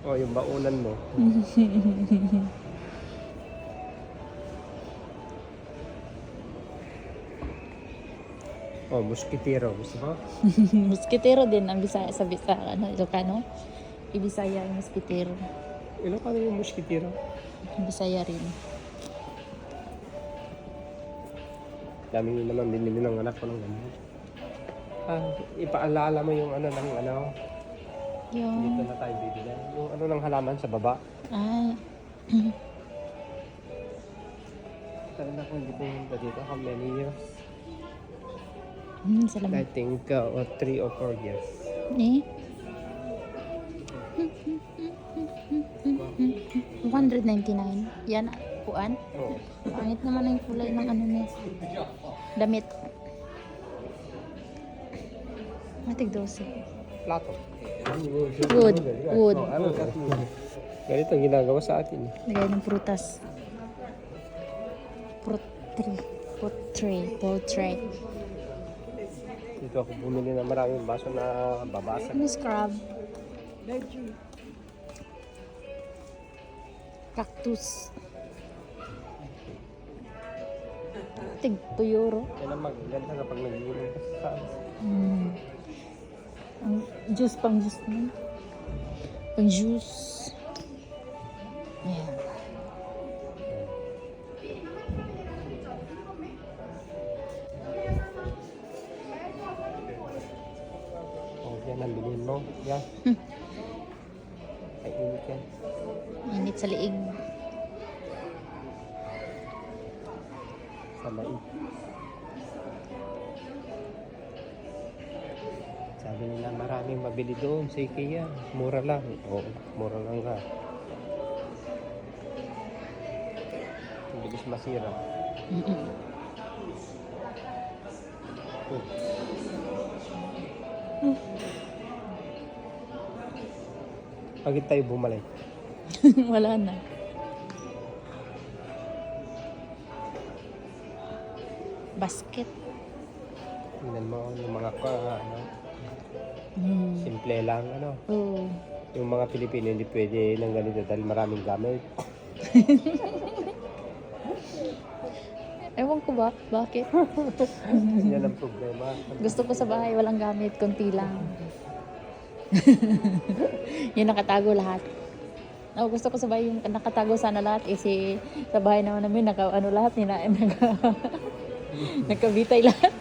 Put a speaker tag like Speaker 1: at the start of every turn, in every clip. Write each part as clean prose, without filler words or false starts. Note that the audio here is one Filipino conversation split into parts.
Speaker 1: O, yung baunan mo. O, muskitero. Gusto mo?
Speaker 2: Muskitero din ang Bisaya sa ano, Ilocano. Ibisaya yung muskitero.
Speaker 1: Ilocano yung muskitero?
Speaker 2: Bisaya rin.
Speaker 1: Dami nyo naman binili ng anak ko ng ganyan. Ipaalala mo yung ano ng ano.
Speaker 2: Yung...
Speaker 1: Dito na tayo bibili. Yung ano ng halaman sa baba.
Speaker 2: Ay.
Speaker 1: Tagal na ko hindi pumunta dito. How many years? I
Speaker 2: Salamat.
Speaker 1: think 3 or 4 years.
Speaker 2: Eh? 199. Yan, puan.
Speaker 1: Oo.
Speaker 2: Pangit naman ang kulay ng ano niya. Damit. Matig 12.
Speaker 1: Plato.
Speaker 2: Wood. Wood.
Speaker 1: Oh, ano kasi? Ganito ang ginagawa sa atin.
Speaker 2: Lagay ng prutas. Fruit tree. Fruit tray. Fruit tray.
Speaker 1: Dito ako bumili ng maraming baso na babasag.
Speaker 2: Ano scrub? Cactus. Tig 2 euro.
Speaker 1: Yan ang magaganda kapag nag-iinom ka sa
Speaker 2: Ang juice pang juice na. Pang juice. Ayan.
Speaker 1: Oh, yan ang bilhin mo. Yan. Ay, init yan.
Speaker 2: Init sa liig.
Speaker 1: Sa laig. Sabi nila maraming mabili doon sa IKEA. Mura lang. Oo, mura lang nga. Ang bilis masira. Pagit tayo bumalik.
Speaker 2: Wala na. Basket.
Speaker 1: Tingnan mo yung mga ano, simple lang ano.
Speaker 2: Oh.
Speaker 1: Yung mga Pilipino hindi pwede ng ganito dahil maraming gamit.
Speaker 2: Ewan ko ba? Bakit?
Speaker 1: Yan ang problema.
Speaker 2: Gusto ko sa bahay walang gamit, konti lang. Yung nakatago lahat. Oh, gusto ko sa bahay yung nakatago sana lahat. Si sa bahay naman namin ano lahat nila nakabitay lahat.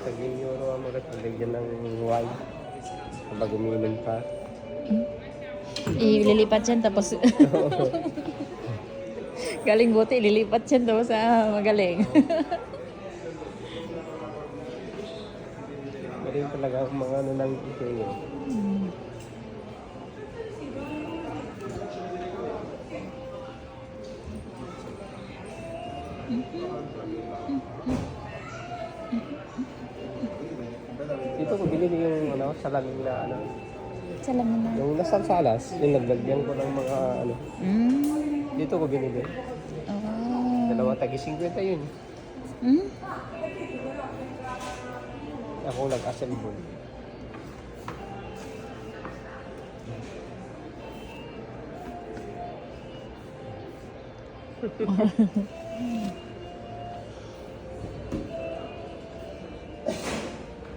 Speaker 1: Sa euro mo rin lagyan ng wine kapag uminom ka.
Speaker 2: Ililipat yan tapos galing bote, ililipat yan tapos magaling.
Speaker 1: Galing talaga ang mga ano ng IKEA. Dito ko binili yung ano, salamin na ano.
Speaker 2: Salamin na.
Speaker 1: Yung nasa salas, yung naglagyan ko ng mga ano. Dito ko binili.
Speaker 2: Oh.
Speaker 1: Dalawa tagi 50 yun. Ako nag-assemble.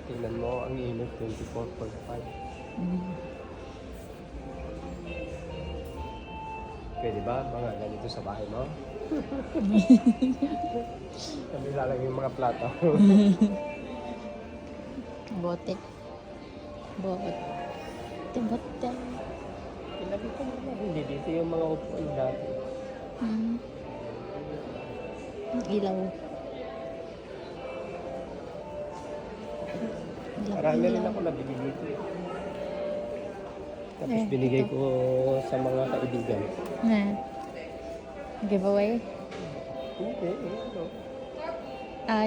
Speaker 1: Tingnan mo ang init 24.5. Pwede ba mga ganito sa bahay mo? Kami lalagay yung mga plato.
Speaker 2: Bote. Bote. Bote.
Speaker 1: Ilagay ko mo lang. Hindi dito yung mga upuan dati.
Speaker 2: Ilaw.
Speaker 1: Marami rin ako nabili dito. Tapos binigay ko sa mga kaibigan.
Speaker 2: Giveaway?
Speaker 1: Hindi, ano.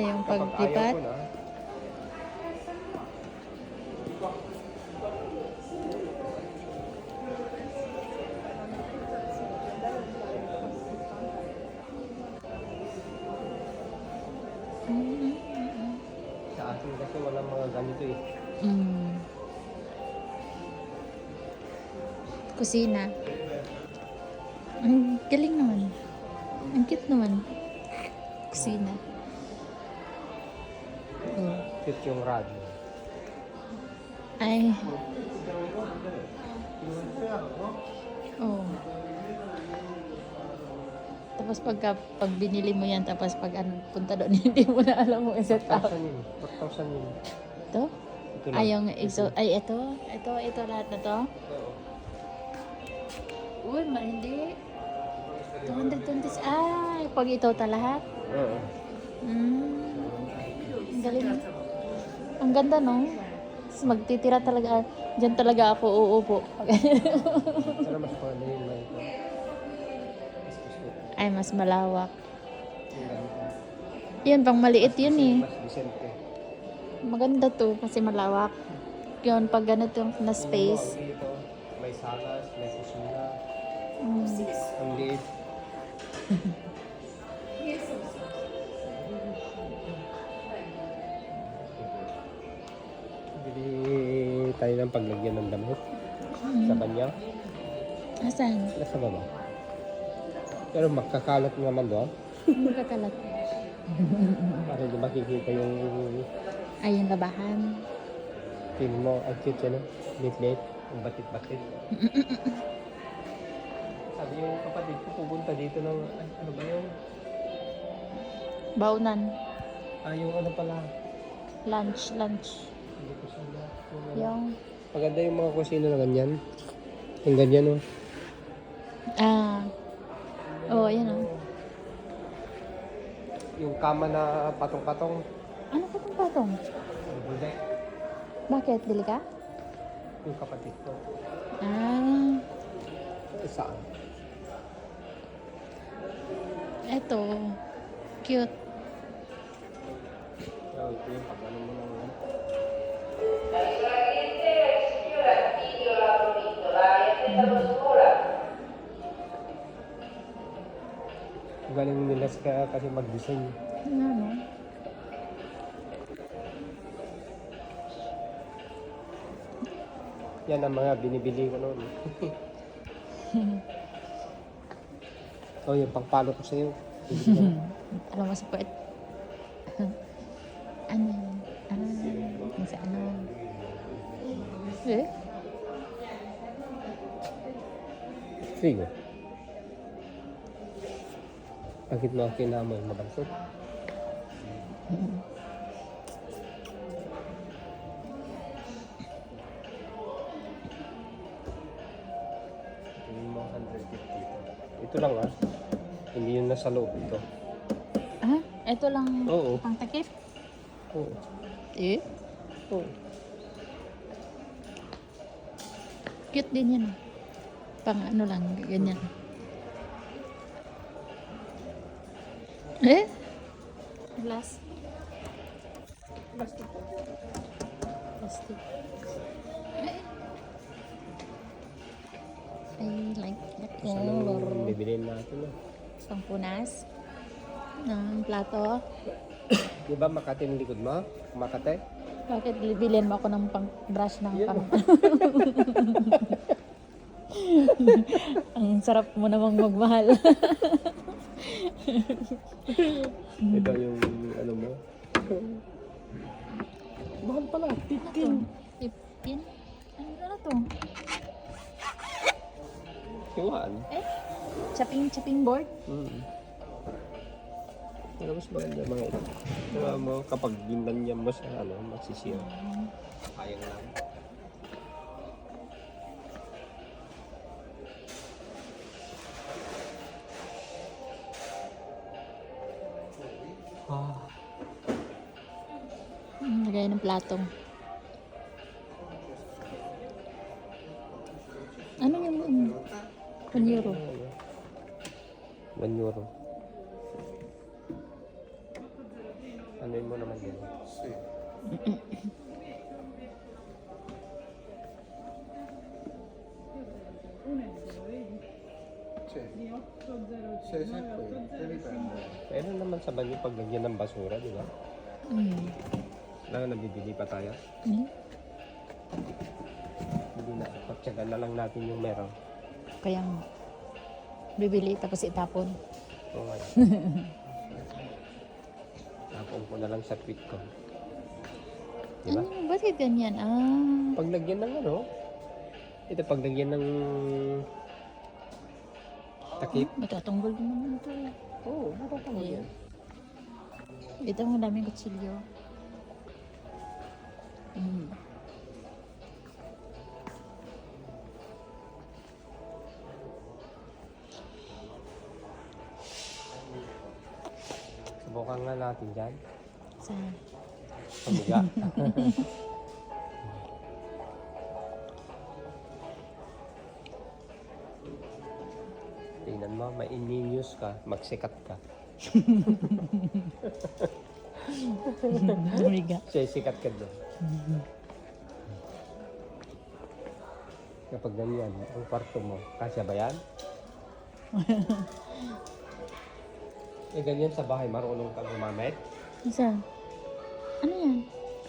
Speaker 2: Yung
Speaker 1: Kapag
Speaker 2: paglipat?
Speaker 1: ayaw ko na, sa atin kasi walang mga ganito eh.
Speaker 2: Kusina. Ang galing naman. Ang cute naman. Kusina. Oh.
Speaker 1: Cute yung radyo.
Speaker 2: Ay. Oh. Tapos pag binili mo yan, tapos pag punta doon, hindi mo na alam mo i-set up.
Speaker 1: 4,000 yun. 4,000 yun.
Speaker 2: Ito?
Speaker 1: Ito lang.
Speaker 2: Ay, yung ito lahat na to? Uy, hindi. 220. Ay, pag ito lahat?
Speaker 1: Oo.
Speaker 2: Ang galing. Ang ganda, no? Tapos magtitira talaga. Diyan talaga ako uupo.
Speaker 1: Pero mas pala yun na ito. Mas gusto.
Speaker 2: Ay, mas malawak.
Speaker 1: Yung ganito.
Speaker 2: Yan, pang maliit yun eh.
Speaker 1: Mas decente.
Speaker 2: Maganda to kasi malawak. Yun, pag ganito na space.
Speaker 1: Dito, may salas, may kusina.
Speaker 2: Mm.
Speaker 1: Ang liit. Bili tayo ng paglagyan ng damit sa banya.
Speaker 2: Asan?
Speaker 1: Nasa baba. Pero makakalat naman doon.
Speaker 2: Magkakalat.
Speaker 1: Para hindi makikita yung
Speaker 2: Ay, yung labahan.
Speaker 1: film mo. Ang cute yan, no? Lit-lit. Yung batit-batit. Sabi yung kapatid ko pupunta dito ng, ay, ano ba yung?
Speaker 2: Baunan.
Speaker 1: Yung ano pala.
Speaker 2: Lunch.
Speaker 1: Hindi ko sila.
Speaker 2: Yung,
Speaker 1: Maganda yung mga kusina na ganyan. Yung ganyan, no?
Speaker 2: oh, yan oh.
Speaker 1: Yung kama na patong-patong.
Speaker 2: Ano ka itong patong?
Speaker 1: Hindi.
Speaker 2: Bakit? Bili ka?
Speaker 1: Yung kapatid ko. Saan?
Speaker 2: Eto. Cute.
Speaker 1: Ito yung pag-ano mo lang yan. Galing nila kasi mag-design.
Speaker 2: Ano?
Speaker 1: Yan ang mga binibili ko noon. Oh, yung pangpalo ko sa'yo.
Speaker 2: Alam mo sa puwet. Ano? Yung sa ano? Eh?
Speaker 1: Sige. Bakit mo ang kinamoy mabansot? Yung mga 150. Ito lang ah. Hindi yun nasa loob ito.
Speaker 2: Ito lang
Speaker 1: Oo.
Speaker 2: pang takip?
Speaker 1: Oo.
Speaker 2: Eh?
Speaker 1: Oo.
Speaker 2: Cute din yan. Pang ano lang, ganyan. Eh? Glass. Plastic. I like that
Speaker 1: Anong
Speaker 2: color.
Speaker 1: bibiliin natin ah?
Speaker 2: Pangpunas ng plato.
Speaker 1: Di ba Makati yung likod mo? Makati?
Speaker 2: Bakit bilhin mo ako ng pang brush ng
Speaker 1: Yan.
Speaker 2: pang... Ang sarap mo namang magmahal.
Speaker 1: Ito yung ano mo? Mahal pala, 15.
Speaker 2: 15? Ano na to?
Speaker 1: Iwan.
Speaker 2: Chopping board?
Speaker 1: Pero mas maganda mga ito. Pero mo, kapag ginanyan mo sa ano, magsisira. Sayang lang.
Speaker 2: Lagay ng platong. Ano yung €1?
Speaker 1: 1 euro. Ano mo naman yan? Pero naman sa banyo pag lagyan ng basura, di ba? Kailangan nabibili pa tayo.
Speaker 2: Hmm?
Speaker 1: Hindi na. Pagtsaga na lang natin yung meron.
Speaker 2: Kaya nga. Bibili tapos itapon.
Speaker 1: Oo nga. Tapon ko na lang sa tweet ko. Diba?
Speaker 2: Bakit ganyan? Ah.
Speaker 1: Paglagyan ng ano? Ito paglagyan ng takip.
Speaker 2: Matatanggol din naman ito.
Speaker 1: Oo, matatanggal yan.
Speaker 2: Ito ang daming kutsilyo. Mm.
Speaker 1: Subukan nga natin dyan.
Speaker 2: Saan?
Speaker 1: Pamiga. Tingnan mo, may in-news ka, magsikat ka.
Speaker 2: Umiga.
Speaker 1: Sikat ka doon. Kapag ganyan, ang kwarto mo, kasya ba yan? Ganyan sa bahay, marunong kang gumamit?
Speaker 2: Saan? Ano yan?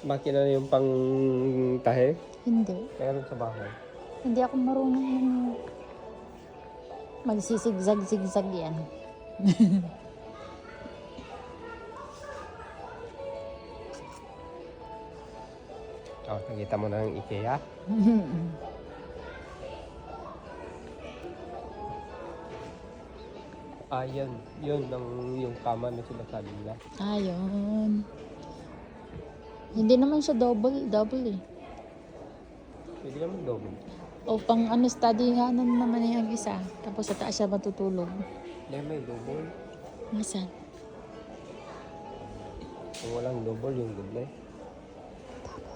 Speaker 1: Makina na yung pang tahe?
Speaker 2: Hindi.
Speaker 1: Meron sa bahay.
Speaker 2: Hindi ako marunong magsisigsag-sigsag yan.
Speaker 1: Oh, nakita mo na ng IKEA? Ah, yan. Yun, yung kama na sinasabi nila.
Speaker 2: Ayun. Hindi naman siya double eh.
Speaker 1: Pwede naman double.
Speaker 2: O pang ano, studyhanan naman yung isa. Tapos sa taas siya matutulog.
Speaker 1: Hindi, may double.
Speaker 2: Nasaan?
Speaker 1: Kung walang double, yung double.
Speaker 2: Double.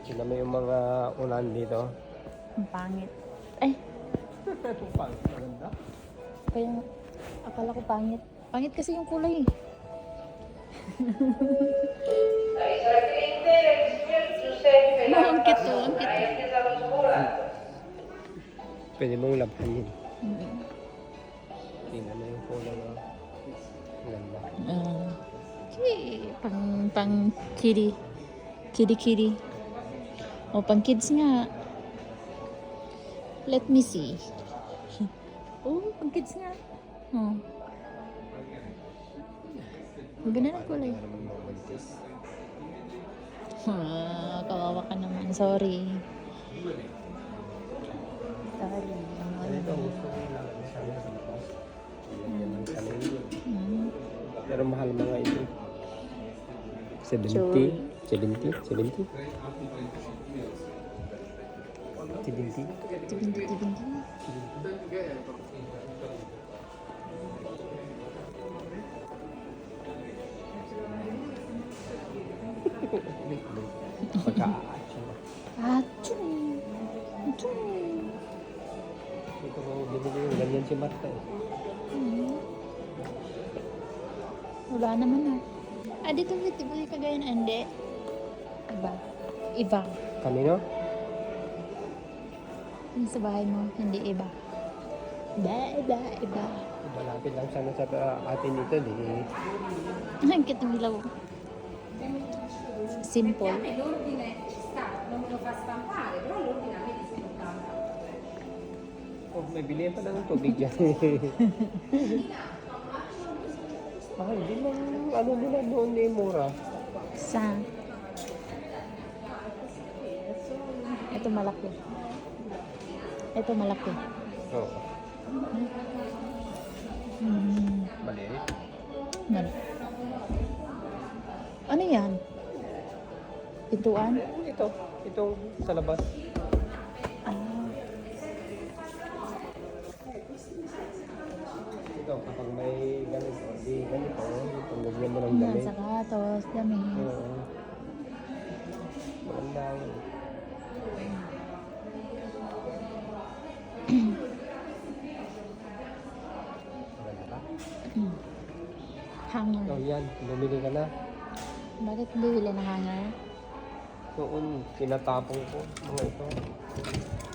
Speaker 1: Sila may yung mga unan dito.
Speaker 2: Ang pangit. Ay,
Speaker 1: Ang pangit, maganda.
Speaker 2: kaya akala ko pangit. Pangit kasi yung kulay eh. Ang cute to, ang cute.
Speaker 1: Pwede mong labhanin.
Speaker 2: Mm.
Speaker 1: Tingnan mo yung kulay na. Ang ganda.
Speaker 2: Pang kitty. Kitty. O pang kids nga. Let me see. Oh, pang kids nga. Oh. Ang ganda ng kulay.
Speaker 1: Para naman mabuntis.
Speaker 2: Kawawa ka naman. Sorry. Sorry.
Speaker 1: Ito, gusto ko lang. Sana sa labas. Yan ang kanil.
Speaker 2: Mm.
Speaker 1: Pero mahal mga ito. 70?
Speaker 2: Sure.
Speaker 1: 70? 70? 70?
Speaker 2: Tibindi.
Speaker 1: Pagka-action.
Speaker 2: Achoo.
Speaker 1: Ito ko binili yung ganyan si Marta eh.
Speaker 2: Wala naman na. Dito bili kagaya na hindi. Iba.
Speaker 1: Kanino?
Speaker 2: Yung sa bahay mo, hindi iba. Iba.
Speaker 1: Malapit lang sana sa atin ito.
Speaker 2: Ang cute ng ilaw. Simple.
Speaker 3: L'ordine ci sta, non me lo fa stampare, però l'ordine a me di spuntata.
Speaker 1: Oh, may bilihan pa lang ng tubig dyan. Hindi lang ano nila noon ni Mura.
Speaker 2: Sa ito malaki.
Speaker 1: Oo.
Speaker 2: Hmm.
Speaker 1: Maliit.
Speaker 2: Ano yan? Pintuan?
Speaker 1: Itong sa labas.
Speaker 2: Ah,
Speaker 1: Ito, kapag may ganito, panggagyan mo ng
Speaker 2: yan,
Speaker 1: damit.
Speaker 2: sapatos, dami.
Speaker 1: Oo. Maganda yun. Maganda ka?
Speaker 2: Hanger.
Speaker 1: Oh, yan. Bumili ka na.
Speaker 2: Bakit bibili ng hanger?
Speaker 1: Noon, tinatapong ko mga ito.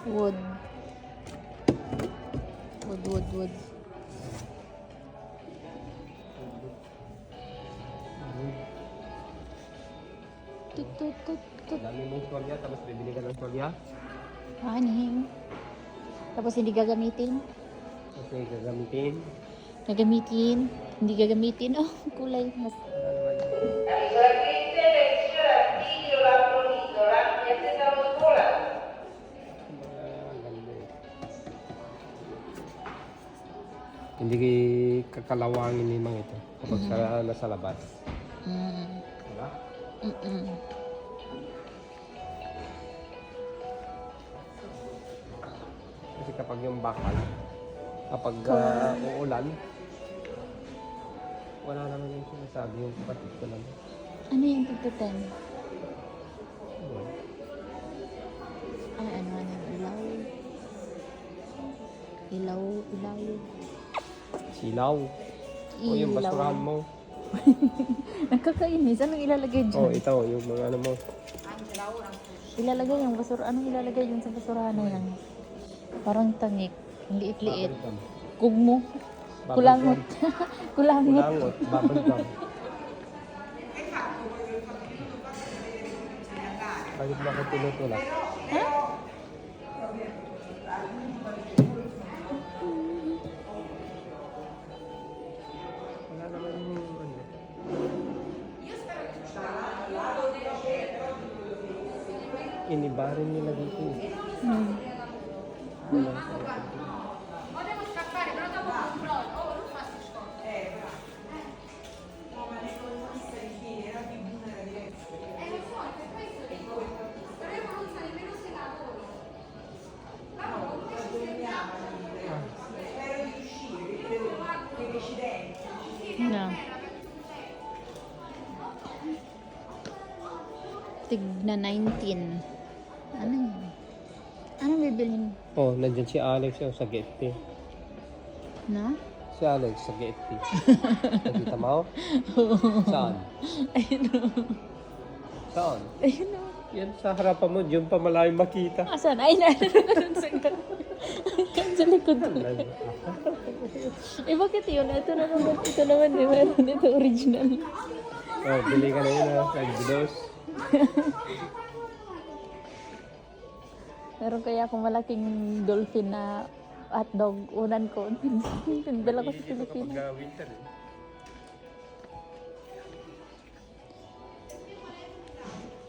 Speaker 2: Wood.
Speaker 1: Dami mong tuwalya, tapos bibili ka ng tuwalya.
Speaker 2: Aning. Tapos hindi gagamitin.
Speaker 1: Tapos may gagamitin.
Speaker 2: Gagamitin. Hindi gagamitin. Oh, kulay. Mas...
Speaker 1: Hindi kakalawangin ni Mang ito kapag nasa labas. Diba? Kasi kapag yung bakal, kapag uulan, wala naman yung sinasabi yung kapatid ko lang.
Speaker 2: Ano yung pagtutan? Ay, ano, ilaw. Ilaw.
Speaker 1: Silaw. O yung
Speaker 2: Ilaw.
Speaker 1: basurahan mo.
Speaker 2: Nakakainis. Anong ilalagay dyan?
Speaker 1: O ito, yung mga ano mo.
Speaker 2: Ilalagay yung basura. Anong ilalagay dyan sa basurahan na yan? Parang tangik. Ang liit-liit.
Speaker 1: Bubblegum.
Speaker 2: Kugmo.
Speaker 1: Bubblegum.
Speaker 2: Kulangot. Kulangot.
Speaker 1: Kulangot. Bubblegum. Bakit ba ko tinutulak?
Speaker 2: Ha?
Speaker 1: Wala naman yung ano. Inibarin nila dito. Wala.
Speaker 3: Volevo scappare, però dopo controllo. Oh, non fa sti scopi. Lo so, è per questo dico. Speriamo non sia nemmeno se lavoro. Lavoro, come ci sentiamo?
Speaker 2: No. Tigna 19. Ano yun? Anong bibilin?
Speaker 1: Oh, nandyan si Alex yung sa gate.
Speaker 2: Na?
Speaker 1: Si Alex sa gate. Nakita mo? Saan?
Speaker 2: Ayun o.
Speaker 1: Saan?
Speaker 2: Ayun o.
Speaker 1: Yan sa harapan mo, diyan pa malayo makita.
Speaker 2: Asan? Ay, naroon sa sa likod ko. Eh, bakit yun? Ito naman, di ba? Ito original.
Speaker 1: Oh, bili ka na yun ha, nagbidos.
Speaker 2: Meron kaya akong malaking dolphin na hotdog. Unan ko. Pinadala ko sa Pilipinas.
Speaker 1: Kapag winter eh.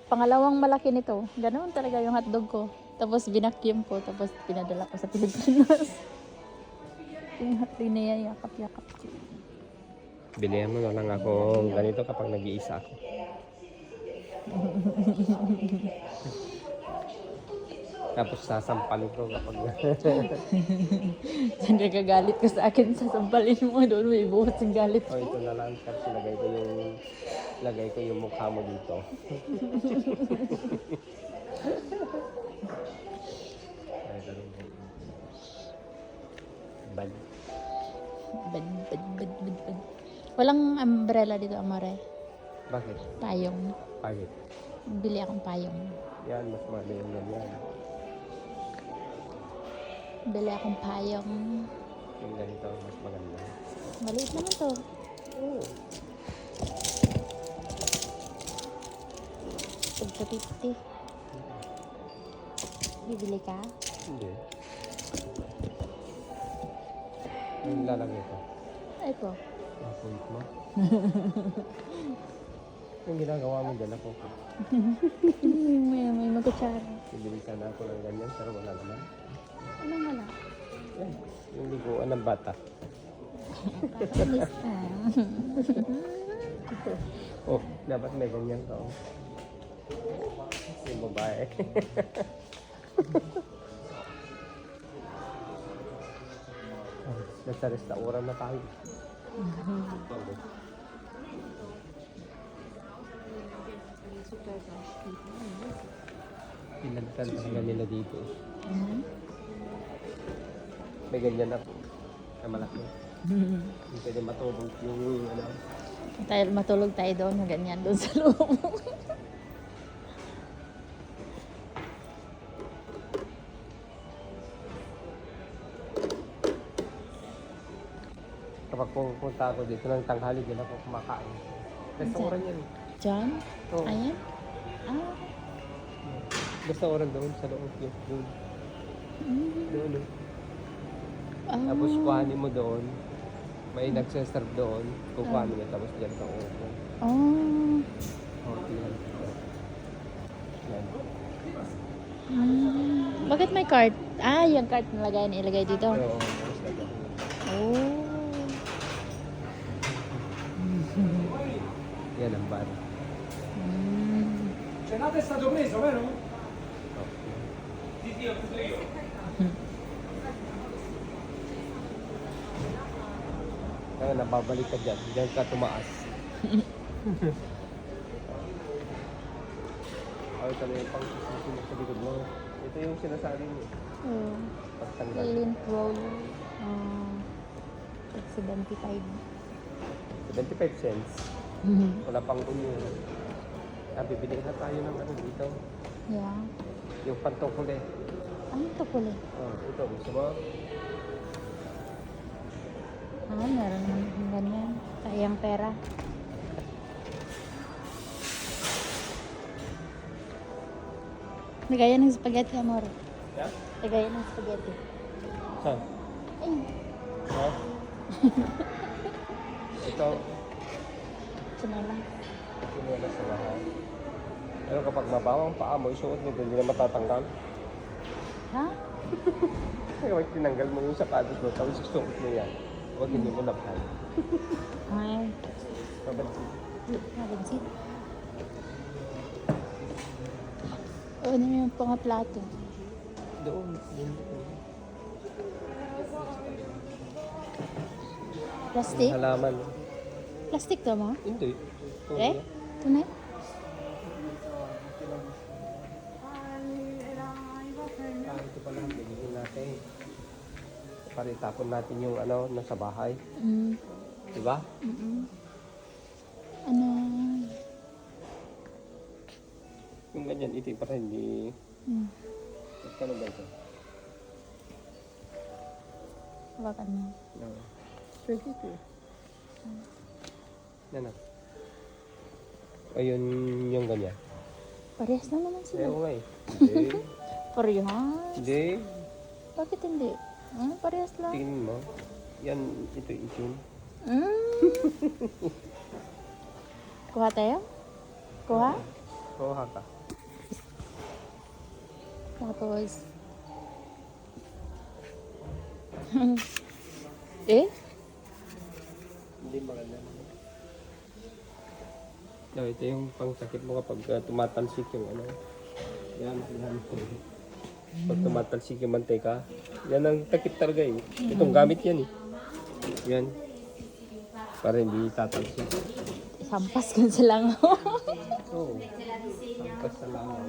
Speaker 2: Pangalawang malaki nito. Ganoon talaga yung hotdog ko. Tapos binakyum ko. Tapos pinadala ko sa Pilipinas. Yung hotdog na yakap-yakap ko.
Speaker 1: Bilihan mo na lang ako ganito kapag nag-iisa ako. Tapos sasampalin ko kapag...
Speaker 2: Saan ka kagalit ka sa akin? Sasampalin mo. Doon may buhos yung galit
Speaker 1: Oh, ito na lang. Tapos lagay ko yung mukha mo dito. Bad.
Speaker 2: Bad. Walang umbrella dito, Amore.
Speaker 1: Bakit?
Speaker 2: Payong.
Speaker 1: Bakit?
Speaker 2: Bili akong payong.
Speaker 1: Yan, mas mali yung ganyan.
Speaker 2: Bili akong payong.
Speaker 1: Yung ganito, mas maganda.
Speaker 2: Maliit naman to.
Speaker 1: Oh.
Speaker 2: Tag sa 50. Bibili ka?
Speaker 1: Hindi. Yung lalagay ko.
Speaker 2: Ay po.
Speaker 1: Ang point mo. Yung ginagawa mo dyan ako.
Speaker 2: may magkutsara.
Speaker 1: Bibili sana ako ng ganyan, pero wala naman.
Speaker 2: Anong wala?
Speaker 1: Yan, yung liguan ng bata.
Speaker 2: Kakainis ka.
Speaker 1: Oh, dapat may ganyan ka. Oh. Yung babae. Oh, nasa restaurant na tayo. Pinagtan talaga nila dito. May ganyan ako. Na malaki. Hindi pwede matulog yung ano.
Speaker 2: Matulog tayo doon, ganyan doon sa loob.
Speaker 1: Kapag pupunta ako dito ng tanghali, din ako kumakain. Restaurant yan.
Speaker 2: Diyan?
Speaker 1: Oo.
Speaker 2: Ayan? Ah.
Speaker 1: Basta oras doon sa loob yun. Doon. Doon. Oh.
Speaker 2: Ah.
Speaker 1: Tapos kuhanin mo doon. May nagsaserve doon. Kukuhanin mo tapos dyan ka upo.
Speaker 2: Oh.
Speaker 1: Okay yan. Yan.
Speaker 2: Bakit may cart? Ah, yung cart na ilagay dito.
Speaker 1: Oo, tapos lagyan mo.
Speaker 2: Oh.
Speaker 1: Yan ang bar.
Speaker 4: Cenate è stato preso, vero?
Speaker 1: Okay. Kaya nababalik ka dyan. Diyan ka tumaas. Ito na yung pang-susunod sa likod mo. Ito yung sinasabi mo.
Speaker 2: Oh.
Speaker 1: Pagtanggal.
Speaker 2: Lint roller. Like 75.
Speaker 1: 75 cents. Wala pang unyo. Bibili na tayo ng ano dito.
Speaker 2: Yeah.
Speaker 1: Yung pantokule.
Speaker 2: Ano to pala?
Speaker 1: Oh, ito. Gusto mo?
Speaker 2: Ah, meron naman ganyan. Sayang pera. Nagaya ng spaghetti, amor.
Speaker 1: Yeah?
Speaker 2: Nagaya ng spaghetti.
Speaker 1: Saan?
Speaker 2: Ay,
Speaker 1: Ha? Ito.
Speaker 2: sinala.
Speaker 1: Sinuwala sa bahay. Pero kapag mabawang paa mo, isuot mo, hindi na matatanggal.
Speaker 2: Ha?
Speaker 1: Kapag tinanggal mo yung sapatos mo, tapos isuot mo yan. Huwag hindi mo napal.
Speaker 2: Ay,
Speaker 1: Mabansin.
Speaker 2: nabansit. O, ano yung mga plato?
Speaker 1: Doon.
Speaker 2: Plastic?
Speaker 1: Halaman.
Speaker 2: Plastic to mo?
Speaker 1: Hindi.
Speaker 2: Eh? Tunay?
Speaker 1: Ito pala, bigyan natin. Para itapon natin yung ano, nasa bahay.
Speaker 2: Mm.
Speaker 1: Diba?
Speaker 2: Ano?
Speaker 1: Yung ganyan, ito para hindi...
Speaker 2: Mm.
Speaker 1: Kano ba ito?
Speaker 2: Hawakan mo.
Speaker 1: No. Pwede ito. Yan na. Ayun yung ganyan.
Speaker 2: Parehas na naman sila.
Speaker 1: Ayaw nga eh. Hindi.
Speaker 2: Parehas?
Speaker 1: Hindi.
Speaker 2: Bakit hindi? Parehas lang.
Speaker 1: Tingin mo. Yan, ito itim.
Speaker 2: Kuha tayo? Kuha?
Speaker 1: Kuha ka.
Speaker 2: Tapos... eh?
Speaker 1: Hindi maganda. No, ito yung pangsakit mo kapag tumatalsik yung ano. Yan. Pag tumatalsik yung mantika. Yan ang takip talaga eh. Itong gamit yan eh. Yan. Para hindi tatalsik.
Speaker 2: Sampas ka sa lang.
Speaker 1: Oo. Sampas sa langaw.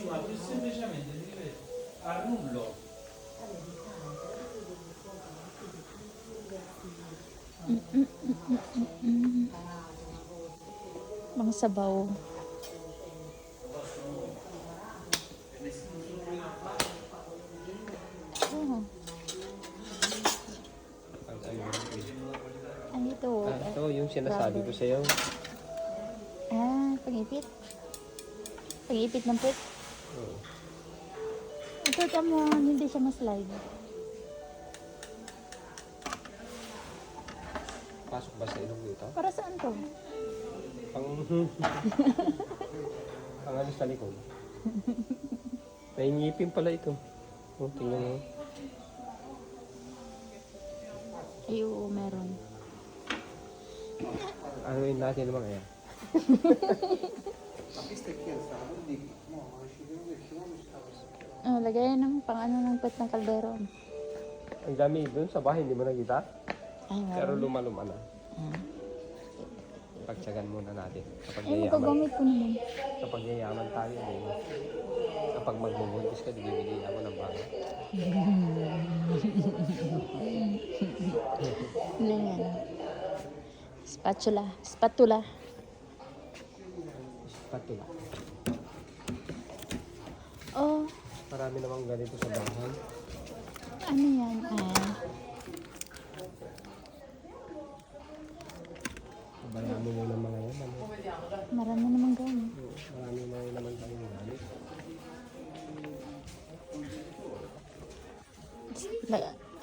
Speaker 4: Ma più semplicemente scrive annullo.
Speaker 2: Mga sabaw. Oh. Ano ito?
Speaker 1: Ito yung sinasabi ko sa'yo.
Speaker 2: Pangipit. Pangipit ng pet.
Speaker 1: Oo.
Speaker 2: Ito tamo, hindi siya maslide.
Speaker 1: Pasok ba sa ilong dito?
Speaker 2: Para saan to?
Speaker 1: Pang... Pang ano sa likod. May ngipin pala ito. Oh, tingnan mo.
Speaker 2: Ay, oo, meron.
Speaker 1: Ano yun natin naman kaya?
Speaker 2: Lagay ng pang ano ng pet ng kaldero.
Speaker 1: Ang dami doon sa bahay, hindi mo nakita?
Speaker 2: Ay,
Speaker 1: Pero
Speaker 2: meron.
Speaker 1: luma-luma na. Pagtsagan muna natin. Kapag
Speaker 2: Ay,
Speaker 1: yayaman,
Speaker 2: magagamit ko naman.
Speaker 1: kapag yayaman tayo, eh, kapag magbubuntis ka, di bibigyan ako ng bago.
Speaker 2: Ano yan? Spatula. Spatula.
Speaker 1: Patula.
Speaker 2: Oh,
Speaker 1: Marami namang ganito sa bahay.
Speaker 2: ano yan?
Speaker 1: Bayaan mo muna
Speaker 2: Marami naman gamit.
Speaker 1: Marami naman tayong gamit.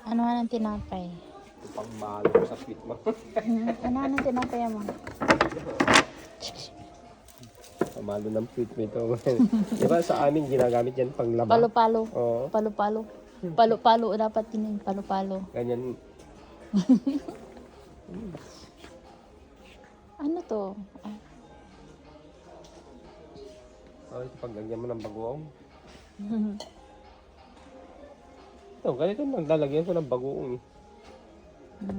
Speaker 2: Ano ang tinapay?
Speaker 1: Ito pang mahal sa sweet mo.
Speaker 2: Ano ang tinapay mo?
Speaker 1: Pamalo ng sweet mo ito. Di ba sa amin ginagamit yan pang laba?
Speaker 2: Palo-palo.
Speaker 1: Oo.
Speaker 2: Palo-palo. Palo-palo dapat yun. Palo-palo.
Speaker 1: Ganyan.
Speaker 2: Ano to? Ah,
Speaker 1: Oh, ito pag lagyan mo ng bagoong. Ito, ganito naglalagyan ko ng bagoong eh.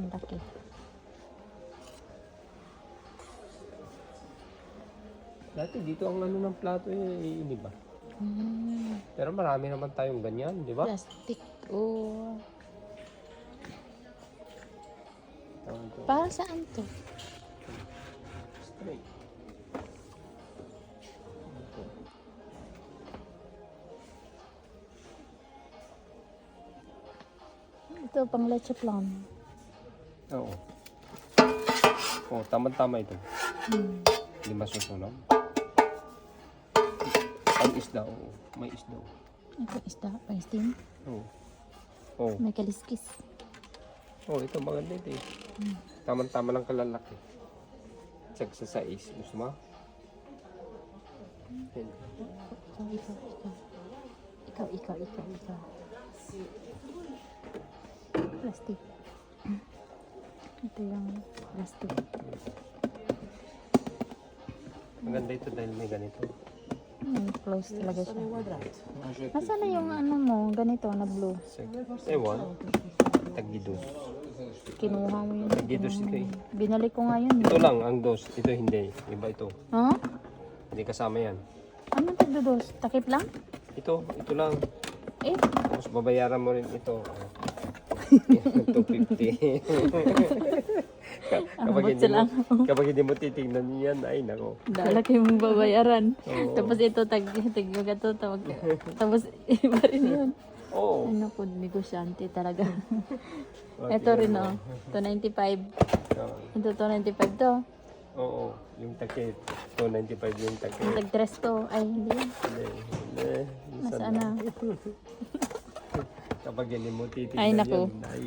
Speaker 2: laki.
Speaker 1: Dati dito ang ano ng plato eh, iniba.
Speaker 2: Mm,
Speaker 1: Pero marami naman tayong ganyan, di ba?
Speaker 2: plastic. Oh.
Speaker 1: Tawag ko.
Speaker 2: Para saan to?
Speaker 1: Straight.
Speaker 2: Ito, pang leche plan.
Speaker 1: Oo. Oh, tama-tama ito.
Speaker 2: Hmm.
Speaker 1: Hindi masusunog. Ang isda, oo. May isda.
Speaker 2: Ito, isda. Pang steam.
Speaker 1: Oo. Oh.
Speaker 2: May kaliskis.
Speaker 1: Oh, ito maganda ito eh. Tama-tama lang kalalaki. Check sa size. Gusto mo? Yan.
Speaker 2: Ikaw. Plastic. Ito yung plastic.
Speaker 1: Maganda ito dahil may ganito.
Speaker 2: Close talaga siya. Nasaan na yung ano mo, ganito na blue?
Speaker 1: Ewan. Tag-dos.
Speaker 2: Kinuha mo yun.
Speaker 1: Tag-dos ito eh.
Speaker 2: Binalik ko nga yun.
Speaker 1: Ito lang ang dos. Ito hindi. Iba ito.
Speaker 2: Ha?
Speaker 1: Hindi kasama yan.
Speaker 2: Ano tagdodos? Takip lang?
Speaker 1: Ito lang.
Speaker 2: Eh,
Speaker 1: Tapos babayaran mo rin ito. 250. kapag hindi mo titingnan yan, ay nako.
Speaker 2: dalaki mong babayaran.
Speaker 1: Oo.
Speaker 2: Tapos ito, tag-gato. Tapos, iba rin yun.
Speaker 1: Oo.
Speaker 2: Ano po, negosyante talaga. Ito rin, oh. 295. Ito, 295 to.
Speaker 1: Oo. Yung takip. 295 yung takip.
Speaker 2: Yung tag-dress to. Ay, hindi yun.
Speaker 1: Hindi.
Speaker 2: Nasaan na?
Speaker 1: Kapag hindi mo titingnan
Speaker 2: Ay, naku.
Speaker 1: yan, ay.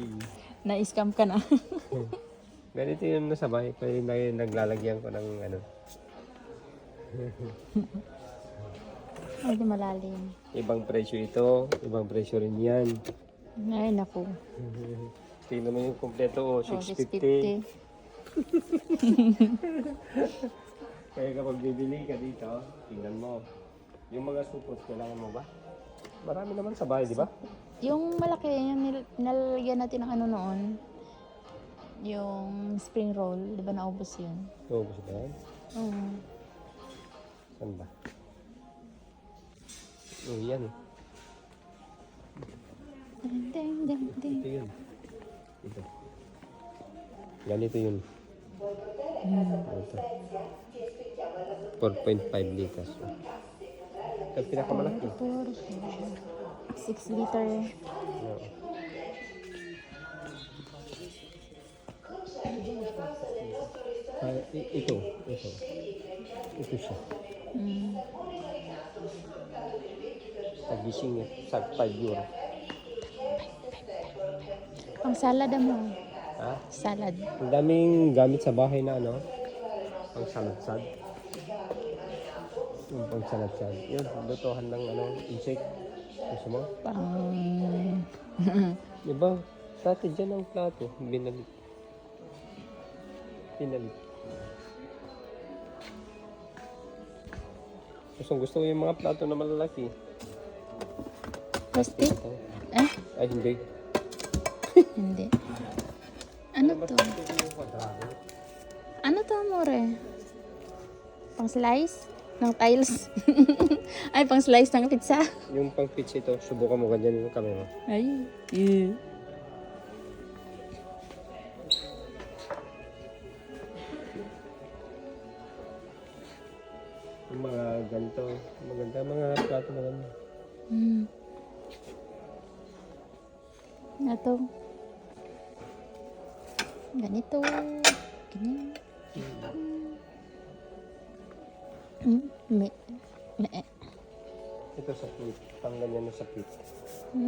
Speaker 2: Na-scam ka na.
Speaker 1: Ganito yung nasa bahay ko. Yung naglalagyan ko ng ano.
Speaker 2: Ay, di malalim.
Speaker 1: Ibang presyo ito. Ibang presyo rin yan.
Speaker 2: Ay, naku.
Speaker 1: Tingnan mo yung kompleto. Oh,
Speaker 2: Oh,
Speaker 1: 650. Kaya kapag bibili ka dito, tingnan mo. Yung mga supot, kailangan mo ba? Marami naman sa bahay, di ba?
Speaker 2: Yung malaki, yung nilalagyan natin ng ano noon, yung spring roll, di ba naubos yun?
Speaker 1: Oo, gusto ba yan?
Speaker 2: Oo.
Speaker 1: Saan ba? Oh, yan eh.
Speaker 2: Ding.
Speaker 1: Ito yun. Ito. Ganito yun. Ito. 4.5 liters. Ito ang pinakamalaki.
Speaker 2: 6 liter.
Speaker 1: Oo. Ito. Ito siya. Tagising niya. Sa 5 euro.
Speaker 2: Ang salad mo.
Speaker 1: Ha?
Speaker 2: Salad.
Speaker 1: Ang daming gamit sa bahay na ano. Pang salad-sad. Yung pang salad-sad. Yun, lutuhan ng ano, insect. Gusto mo?
Speaker 2: Pang...
Speaker 1: Diba? Dati dyan ang plato. Binalit. Gusto ko yung mga plato na malalaki.
Speaker 2: Plastic?
Speaker 1: Ito.
Speaker 2: Eh?
Speaker 1: Ay, hindi.
Speaker 2: Hindi. Ano to? Ano to, amore? Pang slice? Ng tiles? Ay, pang slice ng pizza?
Speaker 1: Yung pang pizza ito, subukan mo ganyan yung camera.
Speaker 2: Ay. Yeah.
Speaker 1: Yung mga ganito. Maganda mga plato na ganyan.
Speaker 2: Ito. Ganito. Ganyan. May,
Speaker 1: Ito sa pit. Pang ganyan na sa pit.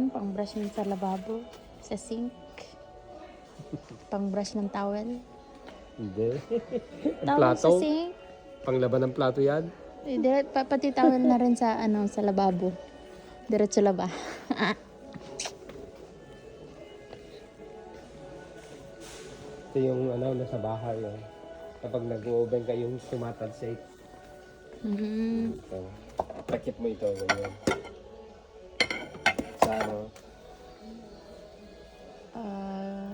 Speaker 2: pang brush yun sa lababo, sa sink. Pang brush ng towel.
Speaker 1: Hindi.
Speaker 2: Towel sa
Speaker 1: Plato.
Speaker 2: sink.
Speaker 1: Panglaban ng plato yan.
Speaker 2: Pati towel na rin sa sa lababo. Diretso laba.
Speaker 1: Ito yung nasa bahay. Kapag nag-oven ka yung tumatalsik. Ito. Takip mo ito. Ganyan. Sa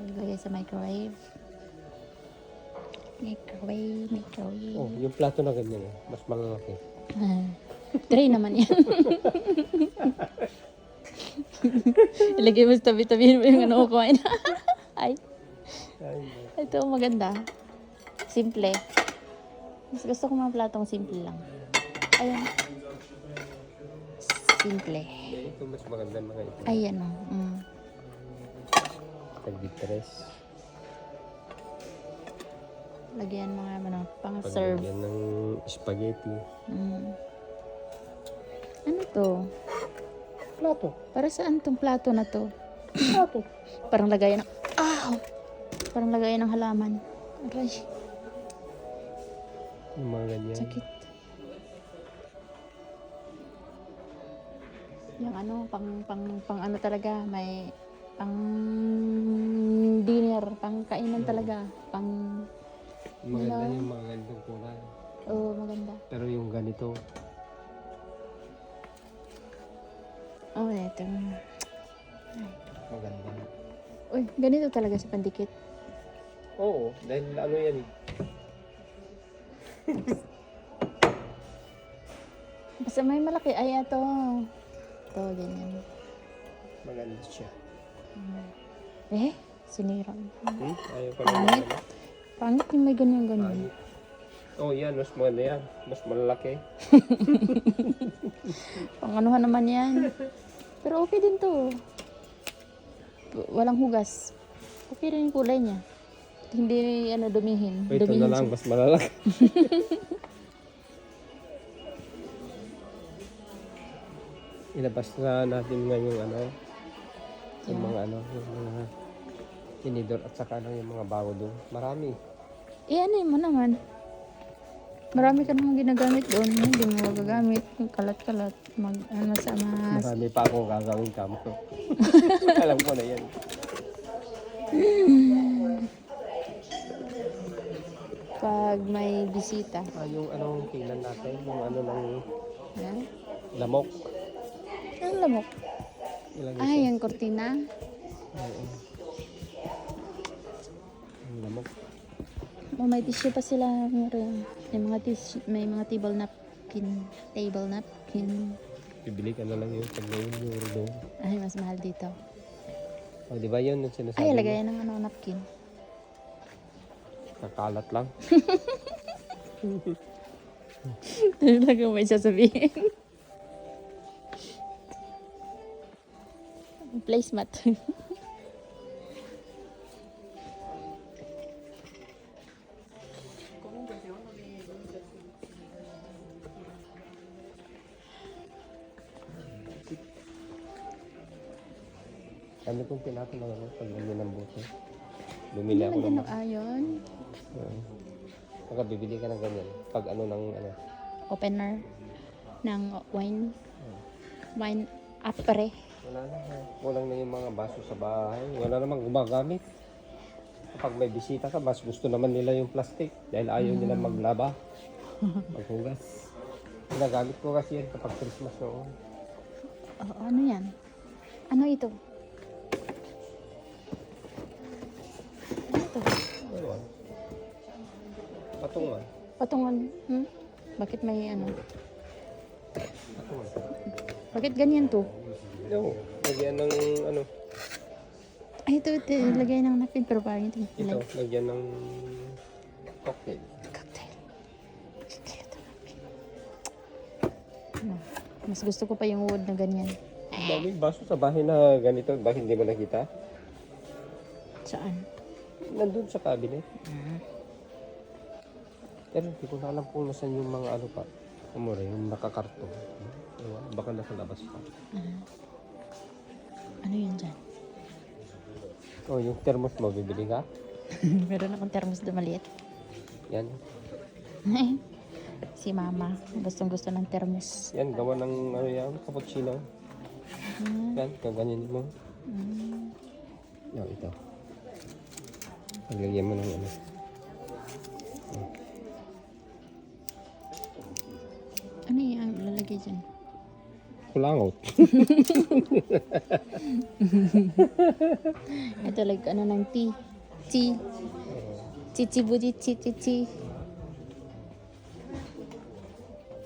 Speaker 2: Ilagay sa microwave. Microwave.
Speaker 1: Oh, yung plato na ganyan. Mas malalaki.
Speaker 2: Tray naman yan. Ilagay mo sa tabi-tabi mo yung kumain. Ay,
Speaker 1: Ay,
Speaker 2: ito maganda. Simple. Mas gusto ko mga platong simple lang. Ayan. Simple.
Speaker 1: ito mas maganda mga ito.
Speaker 2: Ayan o.
Speaker 1: Tag-ditres.
Speaker 2: Lagyan mga pang-serve.
Speaker 1: Paglagyan ng spaghetti.
Speaker 2: Ano to?
Speaker 1: Plato.
Speaker 2: Para saan tong plato na to?
Speaker 1: Plato.
Speaker 2: Parang lagayan ng... Parang lagayan ng halaman. Aray,
Speaker 1: Yung mga ganyan.
Speaker 2: sakit. Yung pang ano talaga, may pang dinner, pang kainan talaga, pang
Speaker 1: Maganda yung mga ganitong kulay.
Speaker 2: maganda.
Speaker 1: Pero yung ganito,
Speaker 2: Ito.
Speaker 1: maganda.
Speaker 2: Uy, ganito talaga sa pandikit.
Speaker 1: Oo, dahil ano yan eh.
Speaker 2: Basta may malaki. Ay, ito. Ito, ganyan.
Speaker 1: Maganda siya.
Speaker 2: Sinira.
Speaker 1: Ayaw ko
Speaker 2: Pangit.
Speaker 1: na.
Speaker 2: Pangit yung may ganyan-ganyan.
Speaker 1: Oh, yan. Mas maganda yan. Mas malalaki.
Speaker 2: Panganuhan naman yan. Pero okay din to. Walang hugas. Okay rin yung kulay niya. Hindi dumihin.
Speaker 1: Ito
Speaker 2: Dumihin
Speaker 1: na lang.
Speaker 2: siya.
Speaker 1: Mas malalaki. Ilabas na natin ngayon yung mga yung mga tinidor at saka yung mga bago doon. Marami.
Speaker 2: Ano mo naman. Marami ka namang ginagamit doon. Hindi mo magagamit. Yung kalat-kalat. Sa mas.
Speaker 1: Marami pa akong gagawin kamo. Alam ko na yan.
Speaker 2: Pag may bisita.
Speaker 1: Yung kailan natin, yung ng
Speaker 2: Yan.
Speaker 1: lamok.
Speaker 2: Ang lamok.
Speaker 1: Ilagay
Speaker 2: Yung kortina.
Speaker 1: Oo. Ang lamok.
Speaker 2: May tissue pa sila. May mga tissue, may mga table napkin. Table napkin.
Speaker 1: Bibili ka na lang yung pag may euro doon.
Speaker 2: Ay, mas mahal dito.
Speaker 1: O, di ba yun yung sinasabi
Speaker 2: Ay,
Speaker 1: mo?
Speaker 2: lagayan ng napkin.
Speaker 1: Kakalat lang.
Speaker 2: Talaga may sasabihin. Placemat.
Speaker 1: Kami kong tinatanong pag ganyan ng buto. Bumili ako ng
Speaker 2: Ayon.
Speaker 1: bibili ka ng ganyan. Pag
Speaker 2: Opener ng wine. Wine apre.
Speaker 1: wala na. Kulang na yung mga baso sa bahay. Wala namang gumagamit. Kapag may bisita ka, mas gusto naman nila yung plastic. Dahil ayaw nila maglaba. Maghugas. Ginagamit ko kasi yan kapag Christmas noon.
Speaker 2: Ano yan? Ano ito? Ano ito?
Speaker 1: Ayun. Patungan.
Speaker 2: Patungan. Bakit may
Speaker 1: Patungan.
Speaker 2: Bakit ganyan to?
Speaker 1: Oo. Lagyan ng
Speaker 2: Ay, ito lagay ng napkin pero parang ito.
Speaker 1: ito. Lagyan ng cocktail.
Speaker 2: Cocktail. Cocktail ito napkin. Mas gusto ko pa yung wood na ganyan.
Speaker 1: Dami baso sa bahay na ganito. Bakit hindi mo nakita?
Speaker 2: Saan?
Speaker 1: Nandun sa cabinet. Pero hindi ko na alam kung nasan yung mga pa. Umura yung nakakarto. Ewan, baka nasa labas pa.
Speaker 2: Ano yun dyan?
Speaker 1: Oh, yung thermos mo, bibili ka?
Speaker 2: Meron akong thermos na maliit.
Speaker 1: Yan.
Speaker 2: Si mama, gustong gusto ng thermos.
Speaker 1: Yan, gawa ng ano yan, cappuccino. Yan, kaganyan mo. Yan, ito. Paglagyan mo ng ano.
Speaker 2: Ano yung lalagay dyan?
Speaker 1: Kulangot.
Speaker 2: Ito like ano ng tea. Tea. Chichibuji chichichi.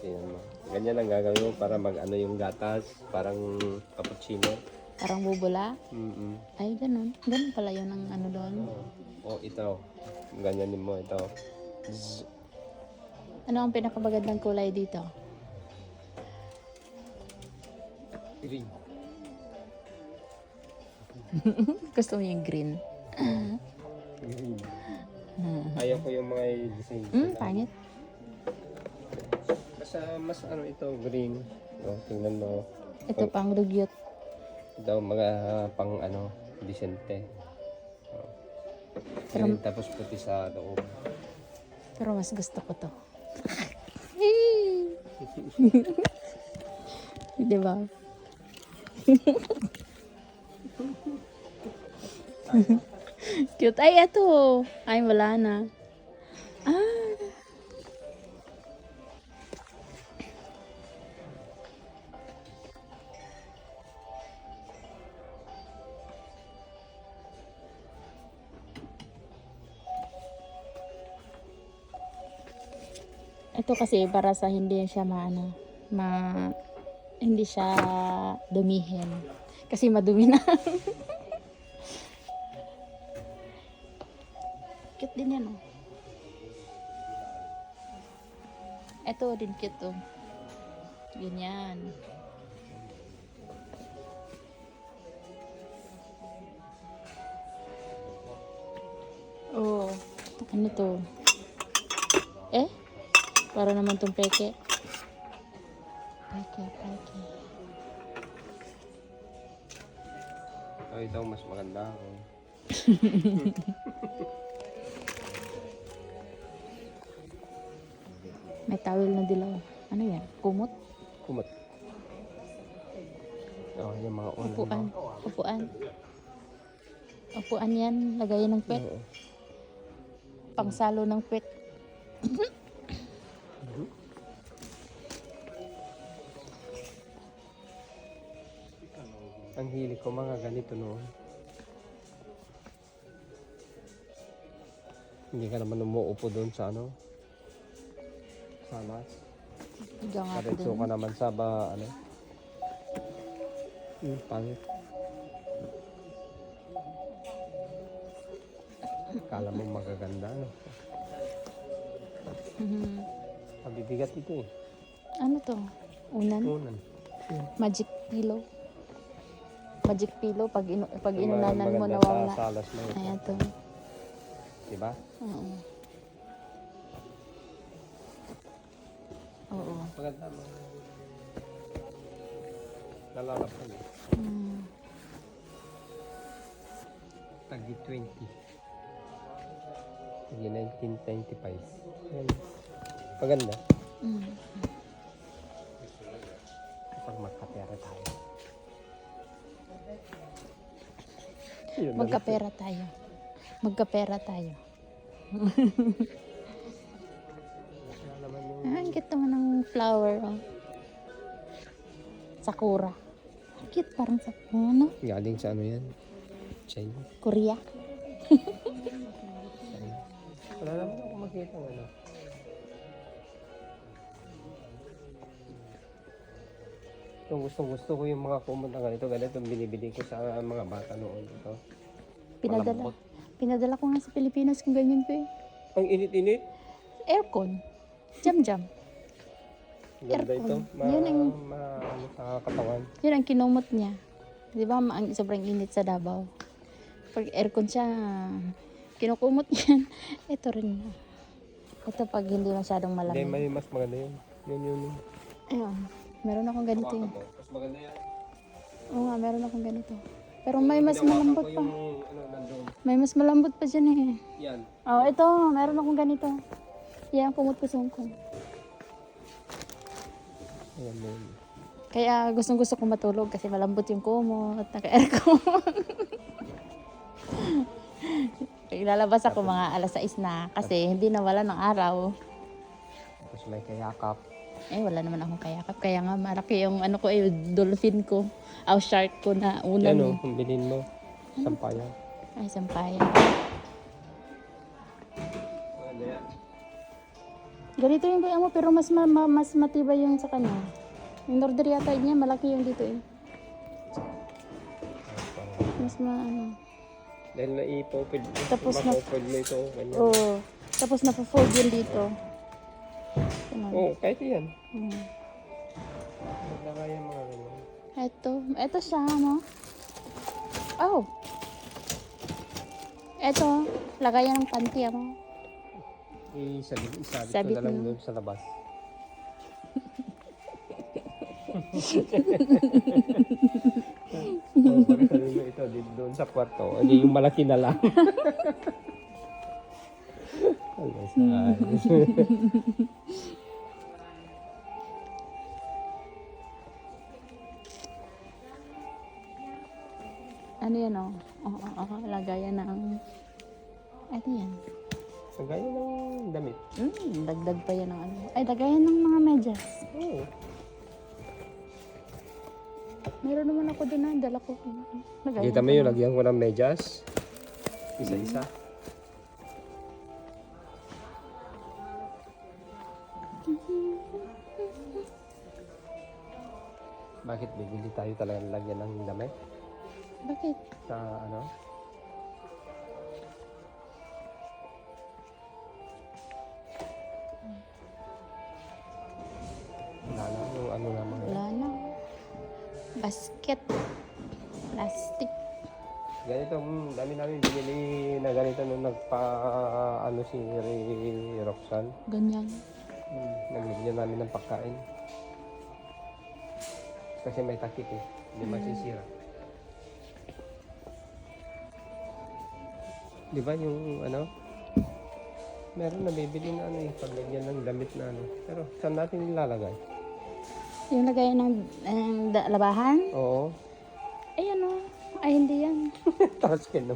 Speaker 1: Yan, ganyan ang gagawin mo para mag ano yung gatas, parang cappuccino.
Speaker 2: Parang bubula.
Speaker 1: Mm-mm.
Speaker 2: Ay, ganun. Ganun pala yun ang ano doon.
Speaker 1: Oh, ito. Ganyanin mo ito.
Speaker 2: Ano ang pinakabagandang kulay dito?
Speaker 1: Green.
Speaker 2: Gusto mo yung green?
Speaker 1: Green. Ayaw ko yung mga design.
Speaker 2: Pangit.
Speaker 1: Mas ano ito, green. Oh, tingnan mo.
Speaker 2: Ito pang dugyot.
Speaker 1: Ito mga pang ano, disente. Oh.
Speaker 2: Pero-
Speaker 1: Green, tapos puti sa loob.
Speaker 2: Pero mas gusto ko to. Di ba? Cute. Ay, ito. Ay, wala na. Ah. Ito kasi para sa hindi siya hindi siya dumihin. Kasi madumi na. Cute din yan, oh. Ito din cute, oh. Ganyan. Oh, ano to? Eh? Para naman tong peke. Peke.
Speaker 1: Oh, ito mas maganda. Oh.
Speaker 2: May towel na dilaw. Ano yan? Kumot?
Speaker 1: Kumot. Oh, yung mga ulo.
Speaker 2: Upuan yan. Lagayan ng pet.
Speaker 1: Oo.
Speaker 2: Pangsalo ng pet.
Speaker 1: Ang hilig ko mga ganito noon. Hindi ka naman umuupo doon sa ano? Salas.
Speaker 2: Higa nga ako
Speaker 1: Karetso
Speaker 2: din.
Speaker 1: ka naman sa ano? Pangit. Kala mo magaganda, no? Mabibigat ito eh.
Speaker 2: Ano to? Unan?
Speaker 1: Unan.
Speaker 2: Magic pillow. Magic pillow. Pag inunanan mo
Speaker 1: Maganda
Speaker 2: nawala.
Speaker 1: sa salas mo ito.
Speaker 2: Ayan to.
Speaker 1: Diba?
Speaker 2: Oo. Oo.
Speaker 1: Maganda mo. Nalalapag eh. Tagi 20. Tagi 1995. Yan. Maganda. Kapag magkapera tayo. Yun lang.
Speaker 2: Magkapera tayo. Magkapera tayo.
Speaker 1: Wala naman yung
Speaker 2: Ang cute naman ng flower. Oh. Sakura. Ang cute parang sa ano?
Speaker 1: galing sa ano yan? China.
Speaker 2: Korea.
Speaker 1: Wala naman ako makita ng ano. Itong gustong-gusto ko yung mga kumot na ganito. Ganito yung binibili ko sa mga bata noon. Ito.
Speaker 2: Pinadala.
Speaker 1: Malambot.
Speaker 2: Pinadala ko nga sa Pilipinas kung ganyan pa eh.
Speaker 1: Ang init-init.
Speaker 2: Aircon. Jam-jam.
Speaker 1: Ganda ito.
Speaker 2: Aircon. Yun ang-
Speaker 1: ano, sa katawan.
Speaker 2: Yun ang kinumot niya. Di ba sobrang init sa Davao. Pag aircon siya, kinukumot niyan. Ito rin. Ito pag hindi masyadong
Speaker 1: Hindi,
Speaker 2: malamig.
Speaker 1: may mas maganda yun. Yun.
Speaker 2: Ayun. Meron akong ganito
Speaker 1: Hawakan
Speaker 2: eh.
Speaker 1: mo. Mas maganda yan.
Speaker 2: Oo nga, meron akong ganito. Pero may mas
Speaker 1: Hinawakan
Speaker 2: malambot
Speaker 1: ko
Speaker 2: pa.
Speaker 1: yung ano nandoon.
Speaker 2: May mas malambot pa dyan eh.
Speaker 1: Yan.
Speaker 2: Oh, ito. Meron akong ganito. Yan, kumot-kusong ko.
Speaker 1: Ayan mo.
Speaker 2: Kaya gustong-gusto ko matulog kasi malambot yung kumot. Naka-aircon. Ilalabas ako mga alas 6 na kasi hindi nawala ng araw.
Speaker 1: Tapos may kayakap.
Speaker 2: Eh, wala naman akong kayakap. Kaya nga, malaki yung ano ko, dolphin ko. Aw, shark ko na ulam.
Speaker 1: Yan o,
Speaker 2: eh.
Speaker 1: kung bilhin mo. Sampayan.
Speaker 2: Ay, sampayan.
Speaker 1: Maganda yan.
Speaker 2: Ganito yung kuya mo, pero mas mas matibay yung sa kanya. Yung order yata niya, malaki yung dito eh. Mas ano.
Speaker 1: Dahil naipopid.
Speaker 2: Tapos na-
Speaker 1: mapopid mo ito. Ganyan.
Speaker 2: Oo. Tapos napo-fold yun dito. Ganun.
Speaker 1: Oo, kahit yan.
Speaker 2: Hmm.
Speaker 1: Maglagay yung mga ganyan.
Speaker 2: Ito siya, mo. Oh. Ito, lagayan ng panty mo.
Speaker 1: Isabit
Speaker 2: Sabit
Speaker 1: ko na lang
Speaker 2: mo.
Speaker 1: doon sa labas. Pagkakalun mo ito doon sa kwarto. Hindi yung malaki na lang. Alas,
Speaker 2: Ano yan, oh? Lagayan ng... Ito yan.
Speaker 1: Gaya ng damit.
Speaker 2: Dagdag pa yan ng ano. Ay, lagayan ng mga medyas.
Speaker 1: Oo.
Speaker 2: Meron naman ako doon na. Dala ko. Lagayan
Speaker 1: Kita mo
Speaker 2: ko
Speaker 1: yun,
Speaker 2: na.
Speaker 1: lagyan ko ng medyas. Isa-isa. Bakit bibili tayo talaga lagyan ng damit?
Speaker 2: Bakit?
Speaker 1: Sa ano? Wala lang yung ano naman.
Speaker 2: Wala na. Basket. Plastic.
Speaker 1: Ganito, dami namin binili na ganito nung ano si Roxanne.
Speaker 2: Ganyan.
Speaker 1: Nagbibigyan namin ng pagkain. Kasi may takip eh. Hindi masisira. Di ba yung ano? Meron nabibili na ano eh. Paglagyan ng damit na ano. Pero saan natin nilalagay?
Speaker 2: Yung lagayan ng labahan.
Speaker 1: Oo.
Speaker 2: Ay, ano? Ay, hindi yan.
Speaker 1: Tapos ka na.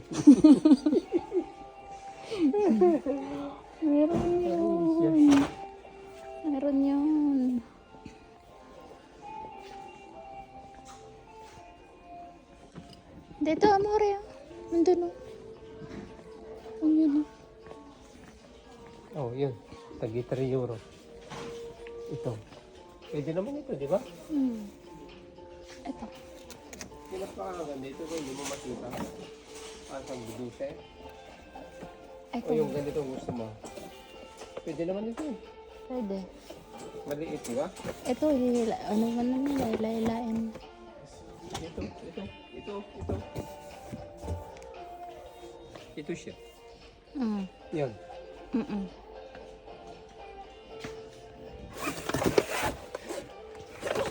Speaker 2: Meron yun. Meron yun. Dito, amore. Nandun, oh. Oh, yun, oh.
Speaker 1: Oh, yun. Tagi 3 euro. Ito. Pwede naman ito, di ba?
Speaker 2: Ito.
Speaker 1: Yung mas makakaganda ito kung hindi mo makita. Asang buduse.
Speaker 2: Ito.
Speaker 1: O yung ganito gusto mo. Pwede naman ito.
Speaker 2: Pwede.
Speaker 1: Maliit, di ba?
Speaker 2: Ito, ano man naman, lailain.
Speaker 1: Ito. Ito siya. Yan.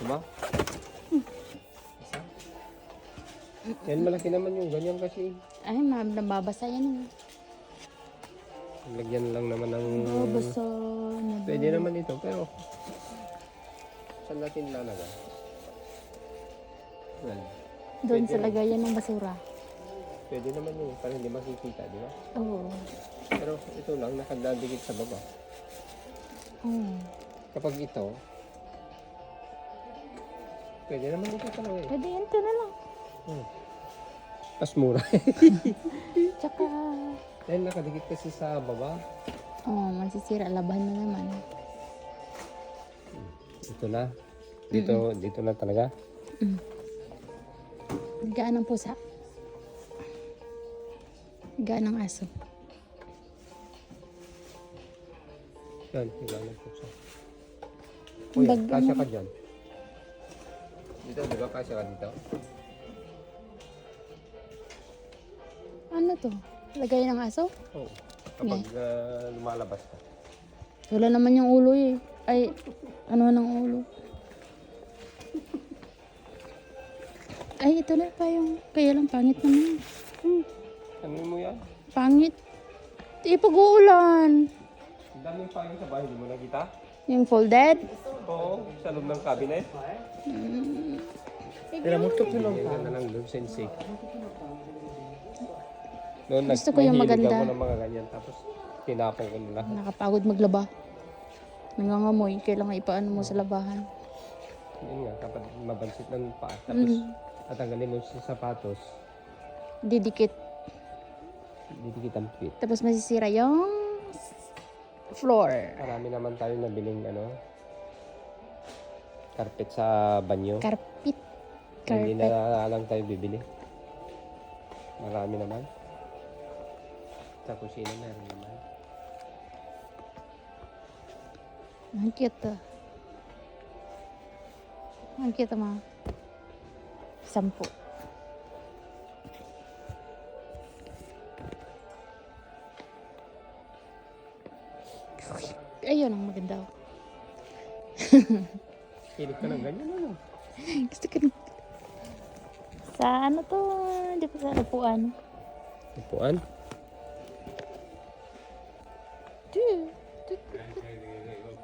Speaker 1: Diba? Isa? Yan malaki naman yung ganyan kasi.
Speaker 2: Ay, nababasa yan.
Speaker 1: Lagyan lang naman ng...
Speaker 2: Nababasa.
Speaker 1: Pwede naman ito, pero... Saan natin lalagay? Yan.
Speaker 2: Doon
Speaker 1: Pwede
Speaker 2: sa
Speaker 1: rin.
Speaker 2: lagayan ng basura.
Speaker 1: Pwede naman yun, para hindi makikita, di ba?
Speaker 2: Oo.
Speaker 1: Pero ito lang, nakadadikit sa baba.
Speaker 2: Oo.
Speaker 1: Kapag ito, pwede naman ito talaga eh.
Speaker 2: Pwede ito na lang.
Speaker 1: Mas mura.
Speaker 2: Tsaka,
Speaker 1: Dahil nakadikit kasi sa baba.
Speaker 2: masisira. Laban na naman.
Speaker 1: Ito na. Dito na talaga.
Speaker 2: Gaan ng pusa. Gaan ng aso.
Speaker 1: Yan, higa ng pusa. Kuya,
Speaker 2: Bag-
Speaker 1: kasya ka dyan. Dito, di ba kasya ka dito?
Speaker 2: Ano to? Lagayan ng aso?
Speaker 1: Oo. Kapag lumalabas ka.
Speaker 2: Wala naman yung ulo eh. Ay, ano ng ulo? Ay, ito na pa yung... Kaya lang, pangit naman.
Speaker 1: Ano mo yan?
Speaker 2: Pangit. Di pag-uulan.
Speaker 1: Ang daming pangin sa bahay, hindi mo nakita?
Speaker 2: Yung folded.
Speaker 1: Oo, sa loob ng cabinet.
Speaker 5: Era molto più
Speaker 1: Yan
Speaker 5: lontano.
Speaker 1: na lang doon, sensei. Noon,
Speaker 2: Gusto ko yung
Speaker 1: nahilig
Speaker 2: maganda.
Speaker 1: ako ng mga ganyan, tapos tinapon ko na lahat.
Speaker 2: Nakapagod maglaba. Nangangamoy. Kailangan ipaano mo sa labahan.
Speaker 1: Yun nga, kapag mabansit ng paa, tapos
Speaker 2: Mm.
Speaker 1: tatanggalin mo sa sapatos,
Speaker 2: Didikit.
Speaker 1: didikit ang pit.
Speaker 2: Tapos masisira yung floor.
Speaker 1: Marami naman tayo nabiling carpet sa banyo.
Speaker 2: Carpet.
Speaker 1: Hindi
Speaker 2: Carpet.
Speaker 1: na lang tayo bibili. Marami naman. Sa kusina meron naman.
Speaker 2: Ang cute ah. Ang cute mga 10. Ayun ang maganda.
Speaker 1: Hilig ka ng ganyan, ano?
Speaker 2: Gusto ko sa ano to, hindi pa sa upuan.
Speaker 1: Upuan?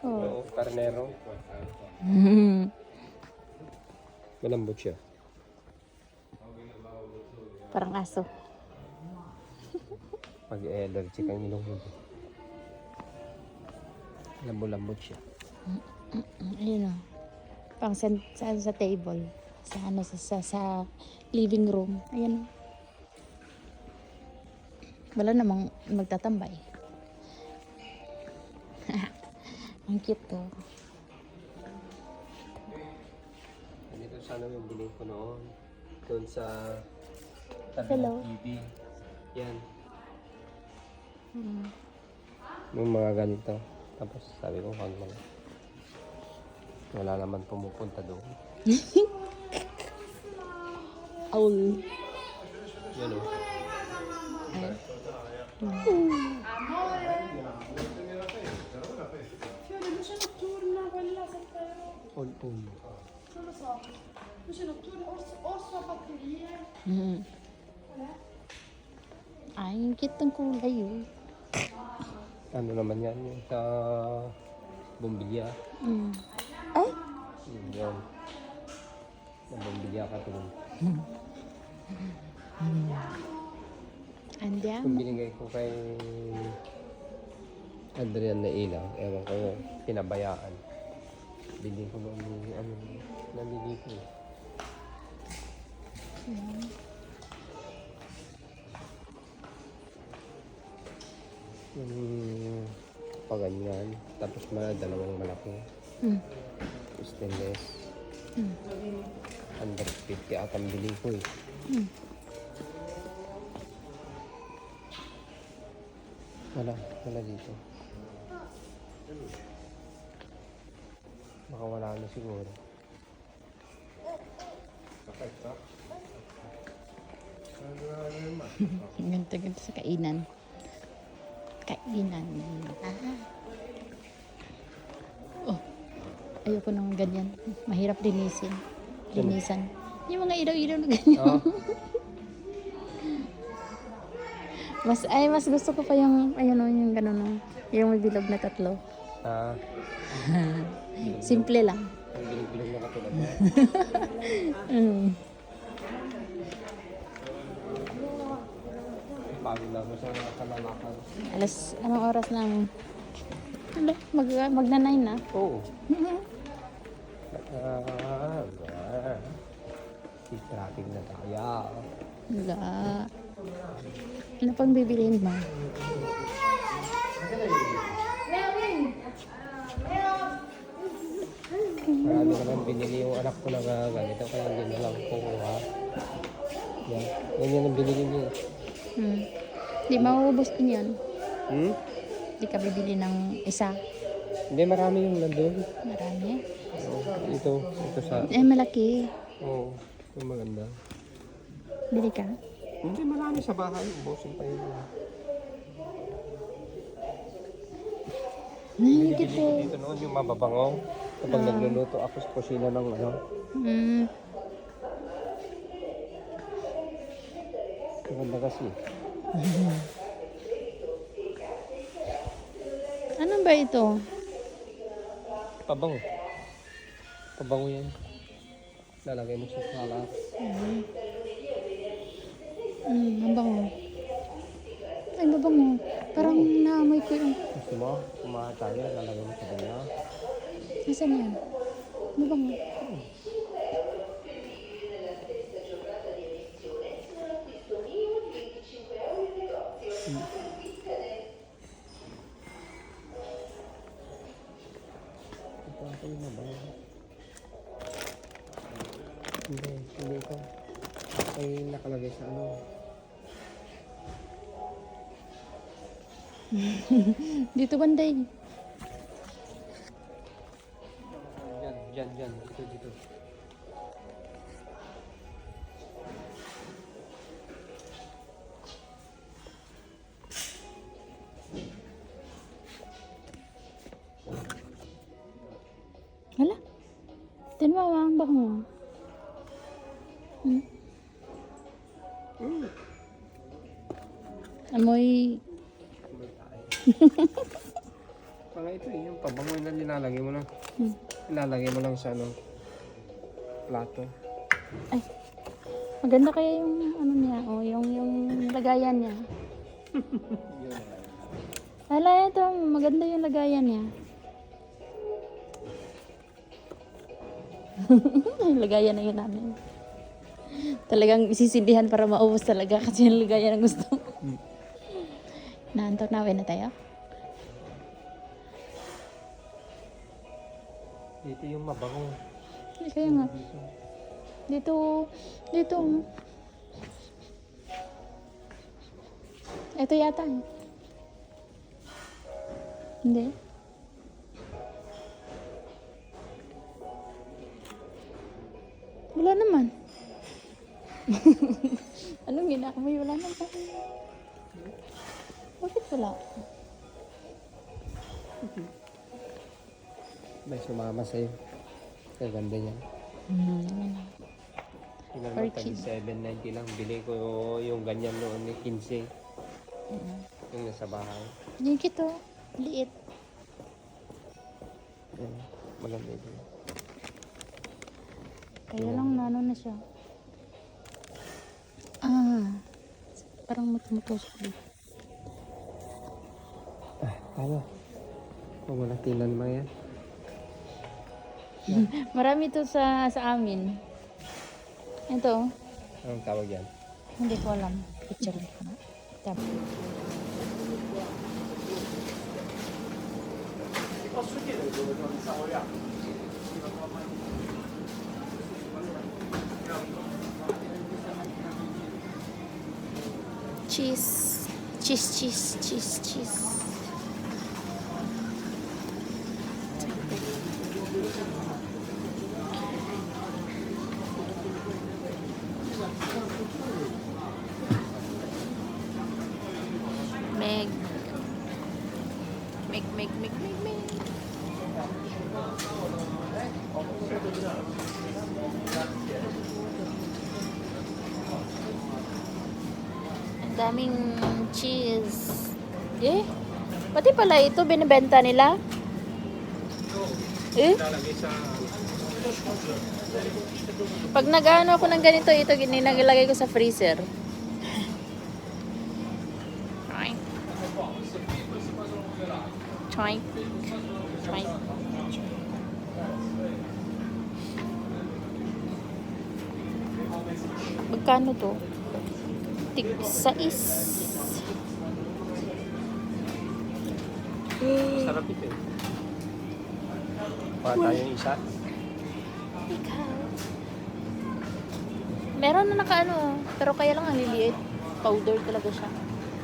Speaker 2: Oh.
Speaker 1: Oo, karnero. Malambot siya.
Speaker 2: Parang aso.
Speaker 1: Pag allergic ang ilong mo. Lambot siya.
Speaker 2: Ayun o. Pang sa table. Sa ano, sa living room. Ayan o. Wala namang magtatambay. Ang cute to.
Speaker 1: Ganito sana yung bilhin ko noon. Doon sa tabi
Speaker 2: Hello.
Speaker 1: ng TV. Yan.
Speaker 2: Hmm.
Speaker 1: Yung mga ganito. Tapos sabi ko, wag mo na. Wala naman pumupunta doon.
Speaker 2: Owl.
Speaker 1: Yan o.
Speaker 3: Luce notturna, quella sempre.
Speaker 1: All-on.
Speaker 3: Non lo so. Luce notturna, orso a batterie.
Speaker 2: Mm. Ay, ang cute ng kulay oh.
Speaker 1: Ano naman yan? Yung sa Bumbilya.
Speaker 2: Mm. Ay!
Speaker 1: Yan. Sa Bumbilya ka tulong.
Speaker 2: Andiyan.
Speaker 1: Kung binigay ko kay Adrian na ilaw, ewan ko yung pinabayaan. Bili ko noon yung nabili ko. Yung paganyan, tapos dalawang malaki.
Speaker 2: Mm.
Speaker 1: Stainless.
Speaker 2: Mm.
Speaker 1: 150 at ang bili ko eh.
Speaker 2: Mm.
Speaker 1: Wala dito. Baka wala na siguro.
Speaker 2: Ganto sa kainan. Kainan. Ah. Oh. Ayoko nang ganyan. Mahirap linisin. Linisan. Yung mga ilaw-ilaw na ganyan.
Speaker 1: Oo.
Speaker 2: Mas gusto ko pa yung ayun oh, yung gano'n oh, yung may bilog na 3.
Speaker 1: Ah,
Speaker 2: Simple lang.
Speaker 1: ang bilig-bilig na katulad mo.
Speaker 2: Mm.
Speaker 1: Pagod na ako sa kalalakan.
Speaker 2: Anong oras na? Ano, magna-9 na.
Speaker 1: Oo. Si traffic na tayo.
Speaker 2: Wala. Ano pang bibiliin mo?
Speaker 1: Marami naman binili yung anak ko na ganito, kaya hindi na lang kukuha. Yan. Ganyan ang binili niya.
Speaker 2: Di mauubos din yun.
Speaker 1: Hmm?
Speaker 2: Di ka bibili ng isa.
Speaker 1: Hindi, marami yung nandun.
Speaker 2: Marami.
Speaker 1: Ito sa...
Speaker 2: Eh, malaki.
Speaker 1: Oo, yung maganda.
Speaker 2: Bili ka?
Speaker 1: Hindi, marami sa bahay. Ubusin pa yun.
Speaker 2: Higit
Speaker 1: Binibili
Speaker 2: po.
Speaker 1: ko dito noon yung mababango. Kapag nagluluto ako sa kusina ng ano.
Speaker 2: Mm.
Speaker 1: Maganda kasi.
Speaker 2: Ano ba ito?
Speaker 1: Pabango. Pabango yan. Lalagay mo sa salat.
Speaker 2: Mabango. Ay, mabango. Parang naamoy ko yung...
Speaker 1: Gusto mo? Kumaha tayo. Lalagay mo sa kanya.
Speaker 2: Nasaan yan? Mabango.
Speaker 1: Ito ako yung mabango. Hindi ito. Ay nakalagay sa ano.
Speaker 2: Dito banday.
Speaker 1: Diyan. Dito.
Speaker 2: Hala. Tinwawa ang bango. Amoy...
Speaker 1: Mga ito yung pabango na nilalagay mo lang. Nilalagay mo lang sa ano. Plato.
Speaker 2: Ay. Maganda kaya yung ano niya. O, yung lagayan niya. Hala, ito. Maganda yung lagayan niya. Yung lagayan na yun namin. Talagang isisindihan para maubos talaga kasi yung lagayan ang gusto. Naantok na, na tayo?
Speaker 1: Dito yung mabango.
Speaker 2: Hindi kaya nga. Dito. Ito yata. Hindi. Wala naman. Anong ginaamoy? Wala naman. Bakit wala?
Speaker 1: May sumama sa'yo. Kaganda yan. Tingnan mo,
Speaker 2: Per
Speaker 1: tagi
Speaker 2: kid.
Speaker 1: 7.90 lang. Bili ko yung ganyan noon ni 15. Yung nasa bahay.
Speaker 2: Yung kito. Liit.
Speaker 1: Yan. Maganda ito.
Speaker 2: Kaya lang nano na siya. Parang matutusok dito.
Speaker 1: Tama. Huwag mo natinan mo yan.
Speaker 2: Marami to sa amin. Ito.
Speaker 1: Anong tawag yan?
Speaker 2: Hindi ko alam. Picture ko na. Tapos.
Speaker 4: Posso chiedere dove sono il savoiardo?
Speaker 2: Cheese. Meg. Ang daming cheese. Pati pala ito binibenta nila.
Speaker 1: Lalagay sa...
Speaker 2: Pag nag-ano ako ng ganito, ito ginilagay ko sa freezer. Choink. Magkano to? Tig-sais.
Speaker 1: Sarap ito eh. Pa tayong isa.
Speaker 2: Ikaw. Meron na nakaano, pero kaya lang ang liliit. Powder talaga siya.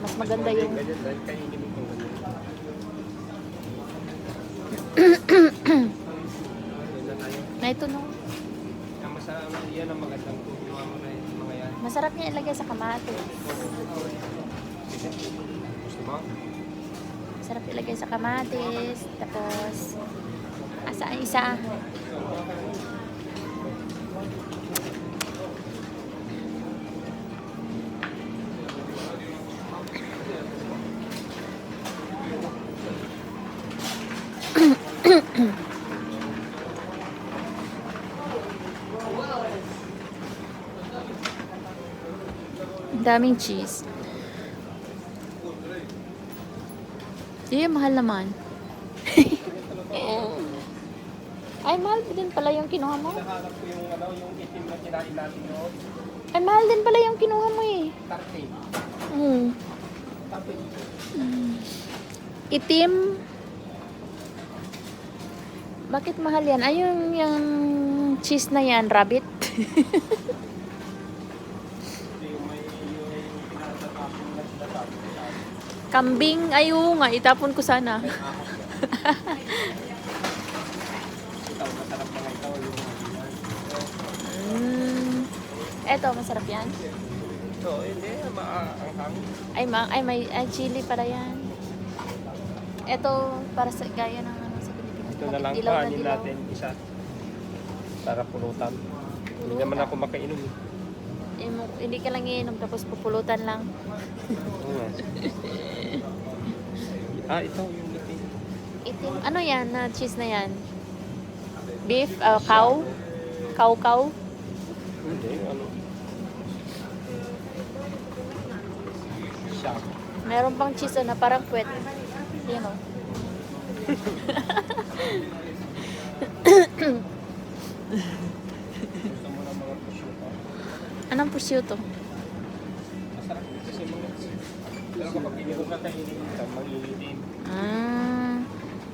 Speaker 2: Mas maganda yung...
Speaker 1: Ganyan dahil kainin mo itong ganyan. Yan na tayo.
Speaker 2: Na ito no.
Speaker 1: Ang masarap yan ang magandang tuwa mo na yung mga yan.
Speaker 2: Masarap niya ilagay sa kamatis.
Speaker 1: Gusto mo?
Speaker 2: Sarap ilagay sa kamatis. Tapos, asa ang isa? Ang daming cheese. Di, mahal naman. Ay, mahal din pala yung kinuha mo.
Speaker 1: Nahanap ko yung yung itim na kinain natin yun.
Speaker 2: Ay, mahal din pala yung kinuha mo eh.
Speaker 1: Tarte.
Speaker 2: Itim. Bakit mahal yan? Ay, yung cheese na yan, rabbit. Kambing, ayo nga, itapon ko sana.
Speaker 1: Masarap mga ito yung
Speaker 2: Eto, masarap yan.
Speaker 1: ito, hindi, maanghang.
Speaker 2: Ay, chili para yan. Eto, para sa gaya ng ano sa Pilipinas.
Speaker 1: Ito na lang
Speaker 2: Dilaw na
Speaker 1: kanin
Speaker 2: dilaw.
Speaker 1: natin isa. Para pulutan. Hindi naman ako makainom.
Speaker 2: Hindi ka lang iinom, tapos pupulutan lang.
Speaker 1: Oo nga. Ito yung itim.
Speaker 2: Itim. Ano yan na cheese na yan? Beef? Cow? Cow?
Speaker 1: Hindi, ano. Siya.
Speaker 2: Meron pang cheese na parang puwet. Yan o.
Speaker 1: Gusto mo ng mga prosciutto.
Speaker 2: Anong prosciutto?
Speaker 1: Masarap kasi mga pero kapag hindi mo kakainin ito, mag-iitin.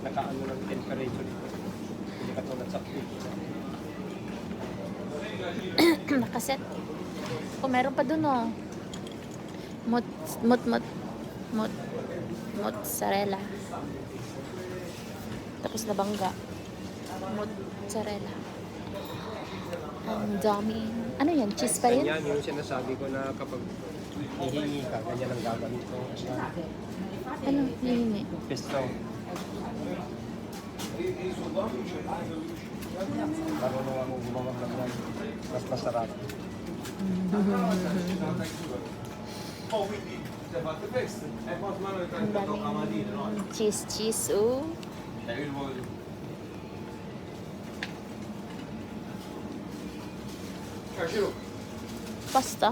Speaker 1: Nakaano ng temperature ito. Hindi katulad sa pizza.
Speaker 2: Nakaset. Meron pa dun oh. Mozzarella. Tapos nabangga. Mozzarella. Ang dami. Ano yan? Cheese pa rin?
Speaker 1: Yan yung sinasabi ko na kapag hihingi ka, ganyan ang gagawin ko.
Speaker 2: Ano? Hihingi.
Speaker 1: Pesto. Marunong ako gumawa ng yan. Mas masarap.
Speaker 2: Ang daming cheese. Oh. Pasta.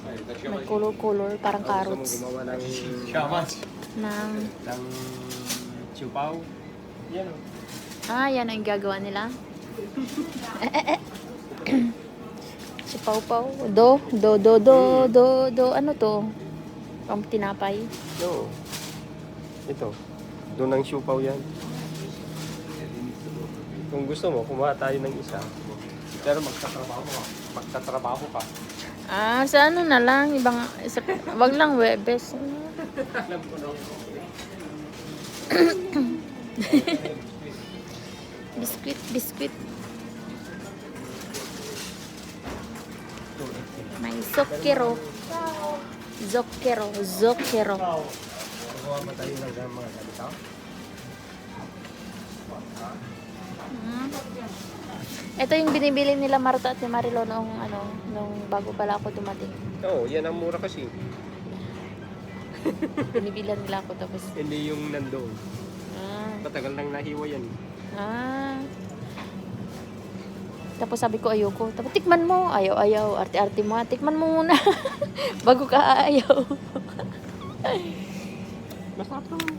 Speaker 2: May color, parang
Speaker 1: Gusto mo
Speaker 2: carrots.
Speaker 1: gumawa ng
Speaker 2: Ng...
Speaker 1: siupaw. Yan o.
Speaker 2: yan ang gagawa nila. Si Pau Pau. Do. Ano to? Pang tinapay.
Speaker 1: Oo. Ito. Doon ang siupaw yan. Kung gusto mo, kumuha tayo ng isa. Pero magtatrabaho ka.
Speaker 2: Sa ano na lang. Wag lang Webes.
Speaker 1: Alam ko na.
Speaker 2: Biskuit. May Zokero.
Speaker 1: Magawa ba tayo ng mga ganito?
Speaker 2: Ito yung binibili nila Marta at ni Marilo nung bago pala ako dumating.
Speaker 1: Oo, yan ang mura kasi.
Speaker 2: Binibilan nila ako tapos.
Speaker 1: Hindi yung nandoon. Matagal nang nahiwa yan.
Speaker 2: Tapos sabi ko ayoko. Tapos tikman mo. Ayaw. Arte-arte mo. Tikman mo muna. Bago ka ayaw.
Speaker 1: Masarap naman.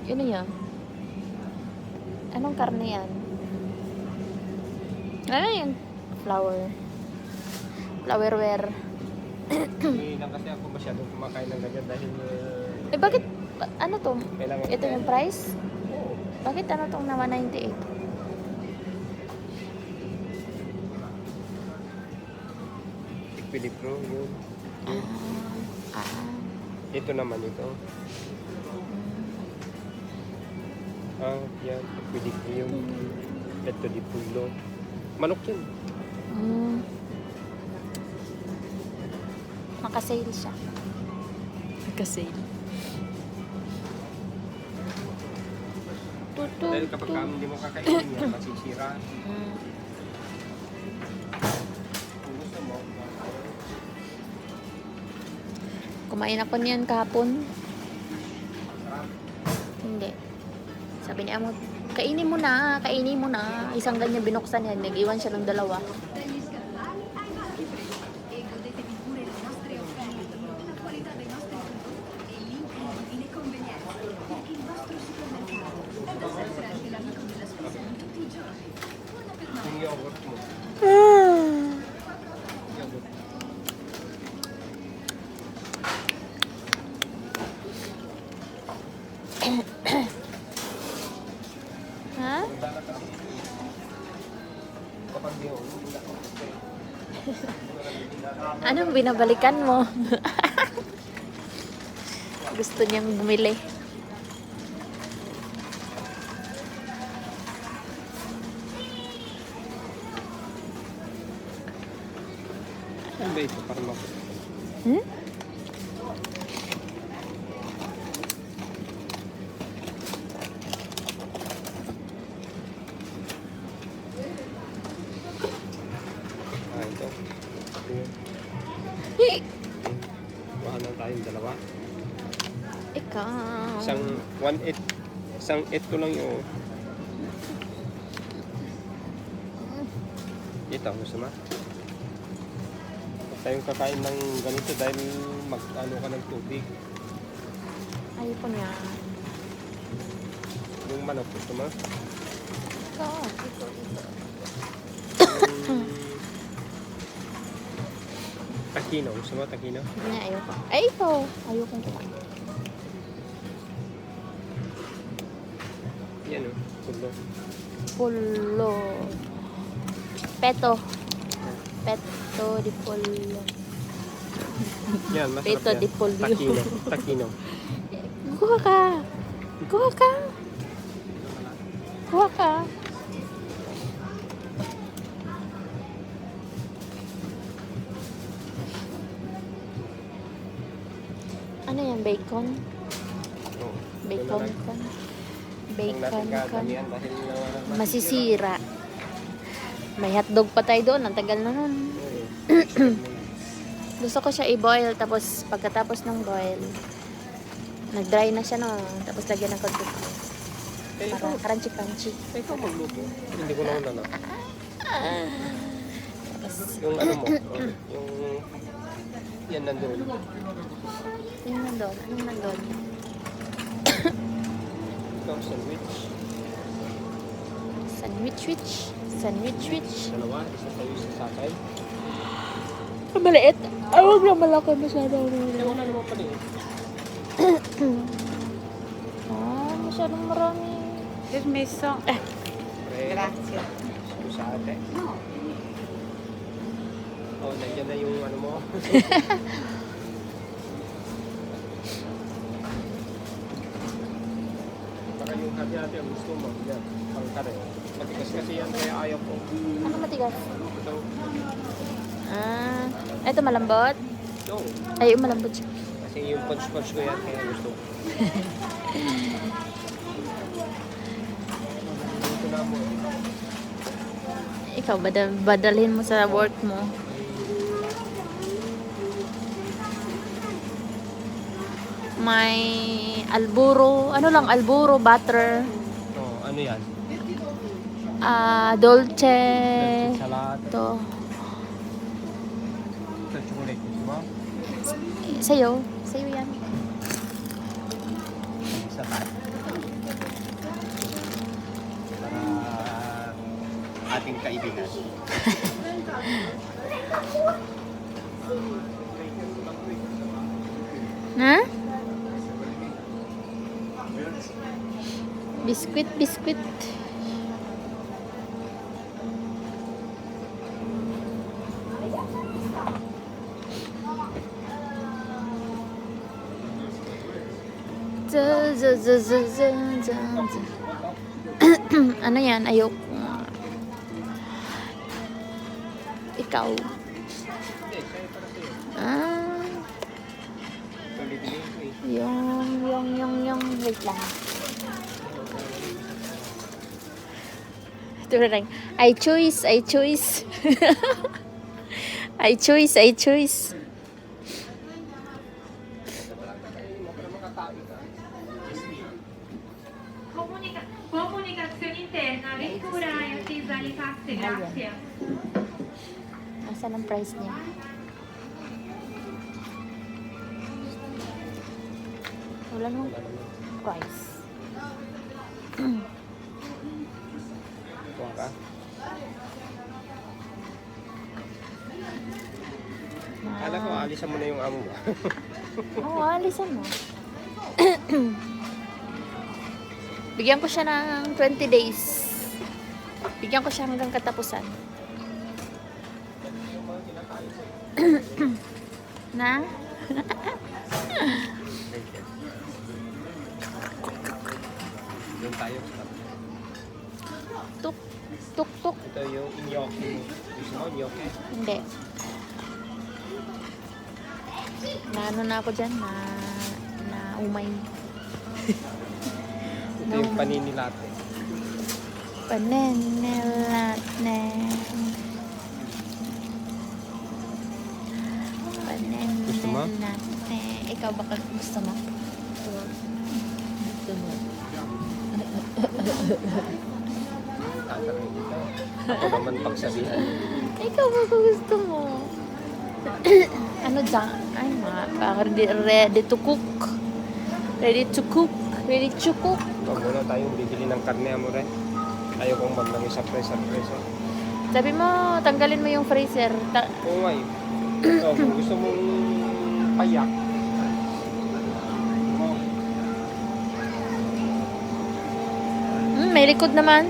Speaker 2: Yun na yan. Anong karne yan? Yung flowerware.
Speaker 1: Hindi lang kasi ako masyadong kumakain ng ganyan dahil
Speaker 2: Bakit? Ano to?
Speaker 1: kailangan
Speaker 2: Ito yung price? Bakit ano tong na 198?
Speaker 1: Equilibrio yun. Ito naman ito. Yan. Equilibrio. Ito di pulo. Manok yan.
Speaker 2: Nakasale siya. Nakasale.
Speaker 1: Dahil kapag hindi mo kakainin yan, masisira. Kung gusto mo,
Speaker 2: Kumain ako niyan kahapon.
Speaker 1: sarap.
Speaker 2: Hindi. Sabi ni Amo, kainin mo na, kainin mo na. Isang ganyan binuksan yan, nag-iwan siya ng dalawa.
Speaker 3: Dagli scaffali ai marchi prezzi e godetevi pure le nostre offerte, la qualità dei nostri prodotti e l'incredibile convenienza, perché il vostro supermercato è da sempre anche l'amico della spesa di tutti i giorni. Buona per noi.
Speaker 1: Yung yogurt mo. Yogurt.
Speaker 2: Ha?
Speaker 1: Kapag di mo, wala ko.
Speaker 2: Anong binabalikan mo? Gusto niyang bumili.
Speaker 1: Ano ba ito? Para mapit.
Speaker 2: Hmm?
Speaker 1: Ito. Baka lang tayong dalawa.
Speaker 2: Ikaw.
Speaker 1: Isang 1/8. Isang 8 ko lang yung... Ito, gusto mo? Huwag tayong kakain ng ganito dahil mag-ano ka ng tubig.
Speaker 2: Ayoko niya.
Speaker 1: Yung manok, gusto mo?
Speaker 2: Ikaw. Ito.
Speaker 1: Yung... Takino, gusto mo takino?
Speaker 2: Hindi niya, ayoko. Ay, ito. Ayokong kumain.
Speaker 1: Yan o, pulo.
Speaker 2: Pollo. Peto. Peto di pollo.
Speaker 1: Yan, masarap
Speaker 2: Peto
Speaker 1: yan.
Speaker 2: di pollo.
Speaker 1: Takino, takino.
Speaker 2: Kuha ka. Kuha ka. Kuha ka. Ano yan? Bacon?
Speaker 1: Oo.
Speaker 2: Bacon
Speaker 1: Ito na lang.
Speaker 2: kan?
Speaker 1: Huwag
Speaker 2: Bacon
Speaker 1: natin
Speaker 2: kan?
Speaker 1: gagamihan dahil
Speaker 2: Masisira. May hotdog pa tayo doon. Ang tagal na nun.
Speaker 1: Oo.
Speaker 2: Gusto ko siya i-boil. Tapos pagkatapos ng boil, nag-dry na siya no. Tapos lagyan ng konti.
Speaker 1: Eh, ikaw,
Speaker 2: Para crunchy-crunchy.
Speaker 1: ikaw magluto. Hindi ko naman alam.
Speaker 2: Tapos,
Speaker 1: Yung ano mo, yung... Yan nandun.
Speaker 2: yun nandun. Anong nandun?
Speaker 1: Ikaw, sandwich.
Speaker 2: Sandwich-wich. Sandwich-wich.
Speaker 1: Dalawa, isa tayo sa sakay.
Speaker 2: Maliit. Ay, huwag na malaki masyado.
Speaker 1: Eh, wala naman pala eh.
Speaker 2: Masyadong marami.
Speaker 5: Permesso.
Speaker 1: Pre,
Speaker 5: Grazie.
Speaker 1: ito sa ate. Oh, nandiyan na yung ano mo. Baka yung hati-hati ang gusto mo. Yan, pangkare. Matigas kasi yan, kaya ayaw ko.
Speaker 2: Ano matigas?
Speaker 1: Ito,
Speaker 2: Ito malambot.
Speaker 1: no.
Speaker 2: Ay, malambot siya.
Speaker 1: Kasi yung punch-punch ko yan, kaya gusto ko. Ito na mo.
Speaker 2: Ikaw, badalhin mo sa work mo. May alburo. Ano lang, alburo, butter.
Speaker 1: Oh, ano yan?
Speaker 2: Dolce.
Speaker 1: Salad.
Speaker 2: Ito.
Speaker 1: Ito, chocolate. Gusto mo?
Speaker 2: Sa'yo. Sa'yo yan.
Speaker 1: Isa pa. Para ating kaibigan.
Speaker 2: Ha? Biskuit, biskuit. Ano yan? Ayok. Ikaw.
Speaker 1: Ito, bibili ko eh.
Speaker 2: Yung. Wait lang. Turang, I choose, I choose. I choose, I choose.
Speaker 5: Comunicazione interna, lettura e attesa alle casse, grazie.
Speaker 2: Nasaan ang price niya? Wala nung price.
Speaker 1: Kuha ka. Kala ko, alisan mo na yung amo mo.
Speaker 2: Oo, alisan mo. Bigyan ko siya ng 20 days. Bigyan ko siya hanggang katapusan. Na?
Speaker 1: Doon tayo.
Speaker 2: Tuk, tuk, tuk.
Speaker 1: Ito yung gnocchi. Gusto mo gnocchi?
Speaker 2: Hindi. Naano na ako dyan, na umay.
Speaker 1: Ito yung panini latte.
Speaker 2: Panenilat na.
Speaker 1: Gusto mo?
Speaker 2: Panenilat na. Ikaw baka gusto mo? Gusto mo?
Speaker 1: Tatanungin dito. Ako naman pagsabihan.
Speaker 2: Ikaw baka gusto mo? Ano dyan? Ay, ready to cook. Ready to cook. Ready to cook.
Speaker 1: Huwag muna tayong bibili ng karne, amore. Ayaw kong maglagay sa pressure.
Speaker 2: Sabi mo, tanggalin mo yung freezer.
Speaker 1: Oo nga eh. So, kung gusto mong payak,
Speaker 2: May likod naman.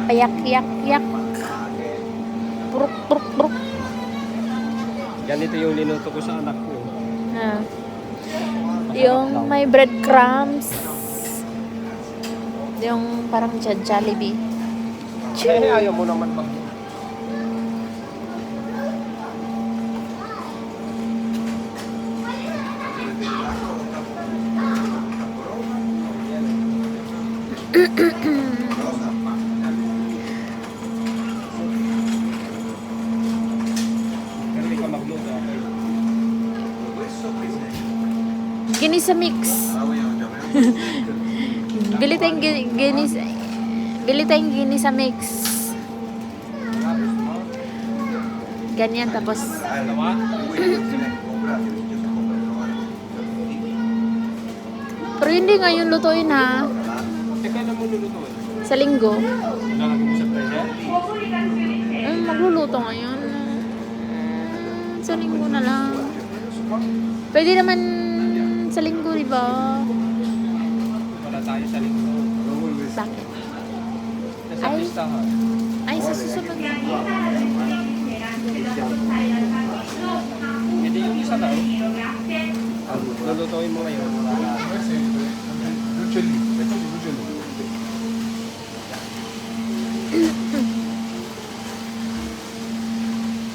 Speaker 2: Payak, yak, yak. Pruk, pruk, pruk.
Speaker 1: ganito yung linuto ko sa anak ko.
Speaker 2: Ah. Yung may breadcrumbs. Yung parang Jollibee.
Speaker 1: Eh, ayaw mo naman mag... Hindi ka magluto, okay?
Speaker 2: Ginisa mix. Bili tayong bili tayong ginisa mix. Ganyan tapos pero hindi ngayon lutuin ha.
Speaker 1: Teka na mo lulutuin.
Speaker 2: Sa linggo.
Speaker 1: Lalagay mo sa pressure?
Speaker 2: Magluluto ngayon. Sa linggo na lang. Pwede naman sa linggo, di ba?
Speaker 1: Wala tayo sa linggo.
Speaker 2: Bakit?
Speaker 1: Nasa
Speaker 2: Ay.
Speaker 1: pistahan.
Speaker 2: Ay, sa susunod na.
Speaker 1: Hindi yung isa lang. Lulutuin mo ngayon.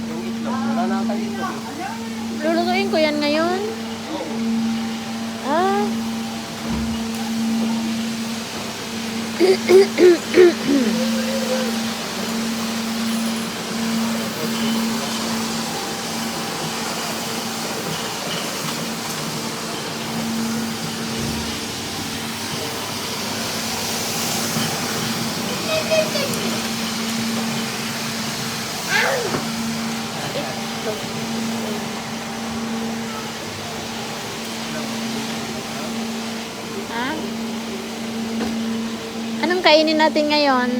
Speaker 1: Yung itlog, wala na tayo itlog.
Speaker 2: Lulutuin ko yan ngayon. Ah. Ha? Anong kainin natin ngayon?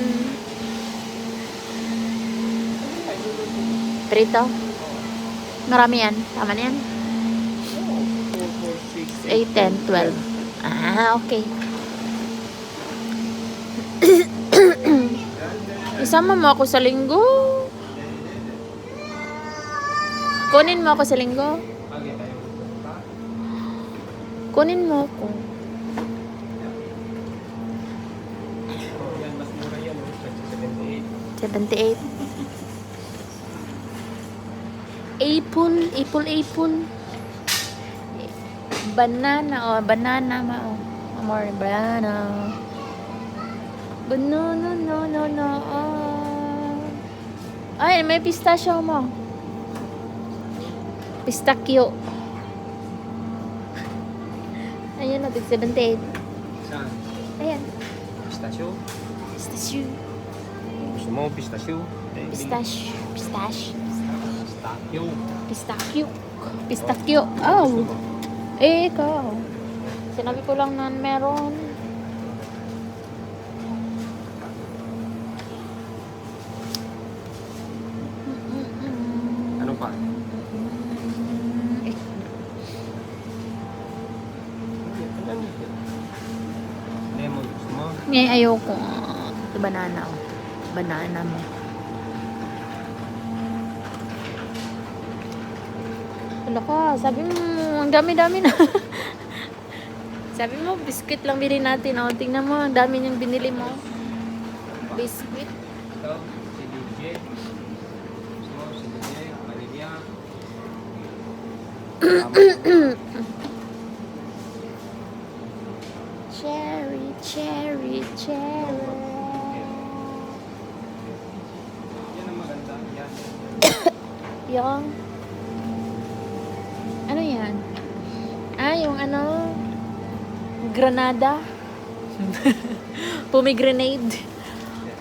Speaker 2: Prito? Marami yan. Tama na yan. 8, 10, 12. Ah, okay. Isama mo ako sa linggo. Kunin mo ako sa linggo.
Speaker 1: Lagi tayo.
Speaker 2: Kunin mo ako.
Speaker 1: Yan, mas mura yan. 78.
Speaker 2: 78. Apple. Banana, banana, more banana. Banana, no, no, no. Ay, may pistachio mo. Pistachio. Ayan, natig 78.
Speaker 1: Saan?
Speaker 2: Ayan.
Speaker 1: Pistachio?
Speaker 2: Pistachio.
Speaker 1: Gusto mo pistachio?
Speaker 2: Pistachio. Pistachio.
Speaker 1: Pistachio.
Speaker 2: Pistachio. Pistachio. Oh. Eh, ikaw. Sinabi ko lang na meron.
Speaker 1: Ano pa? Lemon, gusto mo?
Speaker 2: Ngayon ayoko. Ito banana. Oh. Banana mo. Wala ka. Sabi mo, ang dami-dami na. Sabi mo, biscuit lang bilhin natin. Oh. Tingnan mo, ang dami niyang binili mo. Biscuit.
Speaker 1: Ito, si DJ. Gusto mo, si DJ, vanilya.
Speaker 2: Cherry, cherry, cherry.
Speaker 1: Yan ang maganda. Yan.
Speaker 2: Yung... Ano yan? Ah, yung ano... Granada. Pomegranate.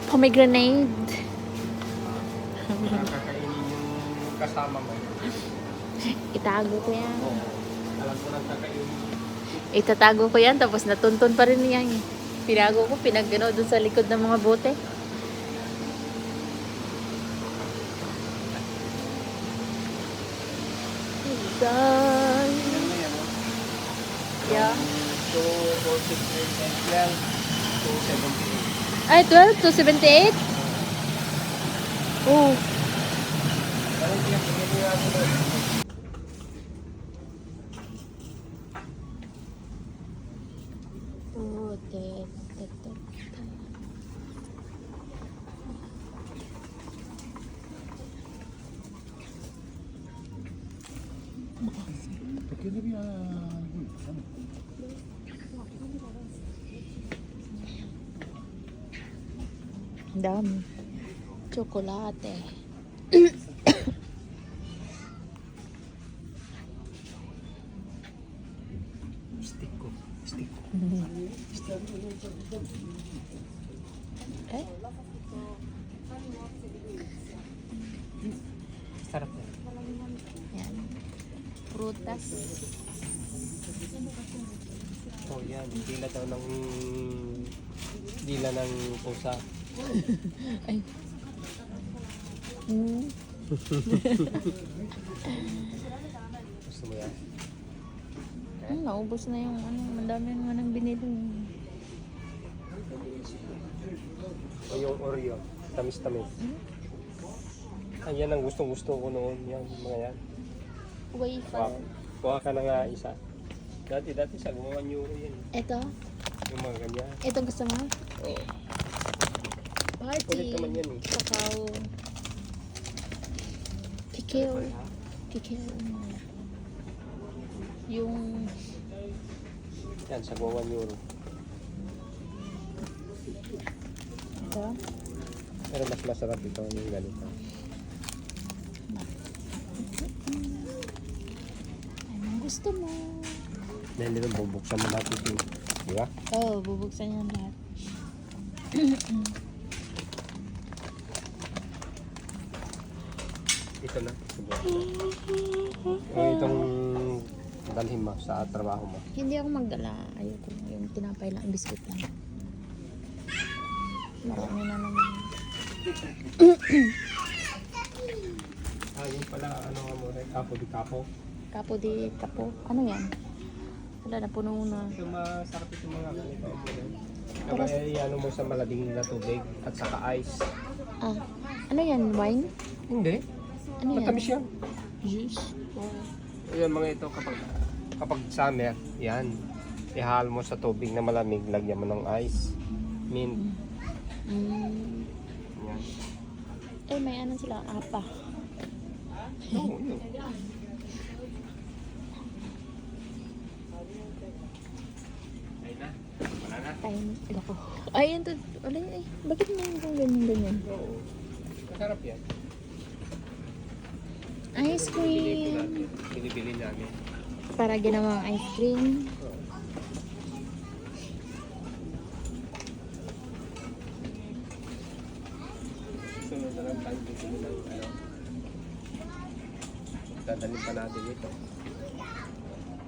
Speaker 2: Pomegranate.
Speaker 1: Kakainin yung kasama mo.
Speaker 2: Itago ko yan.
Speaker 1: Oo. Alam ko nang kakainin.
Speaker 2: Itatago ko yan, tapos natuntun pa rin yan. Pinago ko, pinagano doon sa likod ng mga bote. Done.
Speaker 1: Yan na yan, oh.
Speaker 2: Yeah.
Speaker 1: 246 yan. 278.
Speaker 2: Ay, 12 to 78? Oh.
Speaker 1: Parang pinapagyan niya ako doon.
Speaker 4: Perché devi a...
Speaker 2: Dami. Tsokolate.
Speaker 1: Stick ko. Stick ko.
Speaker 2: Eh?
Speaker 1: Sarap yan.
Speaker 2: Yan. Prutas.
Speaker 1: Oh, yan. Dila daw ng... Dila ng pusa.
Speaker 2: Ay. Hmm.
Speaker 1: Gusto mo yan?
Speaker 2: Naubos na yung ano, madami naman ang binili.
Speaker 1: O yung Oreo. Tamis-tamis. Ayan ang gustong-gusto ko noon. Yan, mga yan.
Speaker 2: Wafer.
Speaker 1: Kuha ka na nga isa. Dati sa gumawa euro yan.
Speaker 2: Ito?
Speaker 1: Yung mga ganyan.
Speaker 2: Ito gusto mo?
Speaker 1: Oo.
Speaker 2: Party.
Speaker 1: Kulit naman yan eh.
Speaker 2: Kakao. Kikeo. Kikeo. Yung...
Speaker 1: Yan, sa gumawa euro.
Speaker 2: Ito?
Speaker 1: Pero mas masarap ito yung ganito.
Speaker 2: Anong gusto mo?
Speaker 1: Dahil dito bubuksan mo natin ito. Di ba?
Speaker 2: Oo, bubuksan yan lahat.
Speaker 1: Ito na. O itong dalhin mo sa trabaho mo.
Speaker 2: Hindi ako magdala. Ayoko. Yung tinapay lang, biscuit lang. Marami na naman.
Speaker 1: Yung pala, ano nga mo rin? Kapo di kapo.
Speaker 2: Kapo di kapo. Ano yan? Wala na, puno na.
Speaker 1: Ito masarap ito mga ganito. Kaya ano mo sa malading na tubig at saka ice.
Speaker 2: Ah, ano yan? Wine?
Speaker 1: Hindi.
Speaker 2: Ano yan?
Speaker 1: Matamis yan.
Speaker 2: Juice?
Speaker 1: Ayan mga ito kapag summer, yan. Ihal mo sa tubig na malamig, lagyan mo ng ice. Mint.
Speaker 2: Mm.
Speaker 1: Yan.
Speaker 2: Eh, may ano sila? Apa.
Speaker 1: Oo, yun. Ayun na.
Speaker 2: Kain. Loko. Ay, yan to. Ay, bakit mo yung ganyan?
Speaker 1: Oo. Masarap yan.
Speaker 2: Ice cream.
Speaker 1: Binibili namin.
Speaker 2: Para ginawang ice cream.
Speaker 1: Oo. Sunod na lang tayo bibili ng ano. Dadalhin pa natin ito.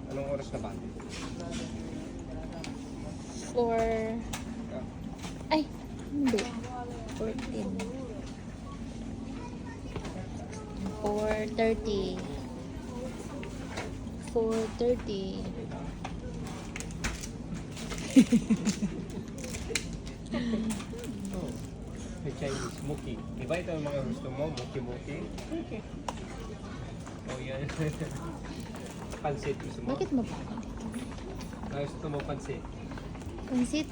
Speaker 1: Anong oras na ba?
Speaker 2: For...
Speaker 1: Ah,
Speaker 2: Ay, hindi. 14. 4:30. 4:30.
Speaker 1: may Chinese muki. Di ba ito ang mga gusto mo? Muki-muki? Oh, yan. Pansit gusto mo?
Speaker 2: Bakit mo pa?
Speaker 1: Gusto mo pansit?
Speaker 2: Pansit?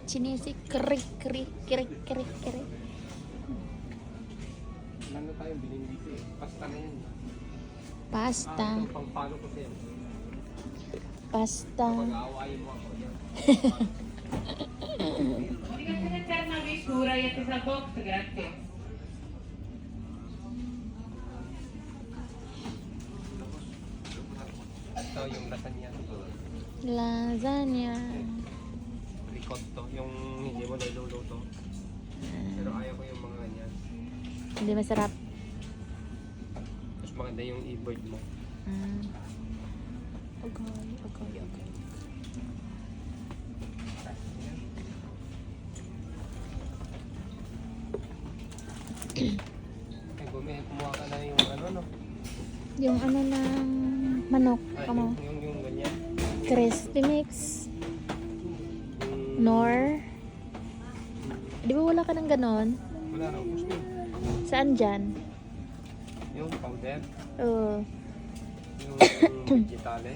Speaker 2: Chinese, krik.
Speaker 1: Ano tayong bilhin dito eh? Pasta na yan.
Speaker 2: Pasta.
Speaker 1: Itong pangpalo ko siya.
Speaker 2: Pasta.
Speaker 1: Pag-aawayin mo ako yan.
Speaker 5: Hindi ka sinasabi na misura yan sa box. Grazie.
Speaker 1: Ito yung lasagna.
Speaker 2: Lasagna.
Speaker 1: Ricotto. Yung hindi mo niluluto. Pero ayaw ko yung mga ganyan.
Speaker 2: Hindi masarap.
Speaker 1: Mas maganda yung e-bird mo.
Speaker 2: Okay.
Speaker 1: Kaya kumuha ka na yung ano no?
Speaker 2: Yung ano ng manok.
Speaker 1: Ah,
Speaker 2: Kamo.
Speaker 1: yung ganyan.
Speaker 2: Crispy mix.
Speaker 1: Yung,
Speaker 2: Nor. Di ba wala ka ng ganon?
Speaker 1: wala na. Gusto.
Speaker 2: Saan dyan?
Speaker 1: Yung powder.
Speaker 2: Oo.
Speaker 1: Yung vegetale.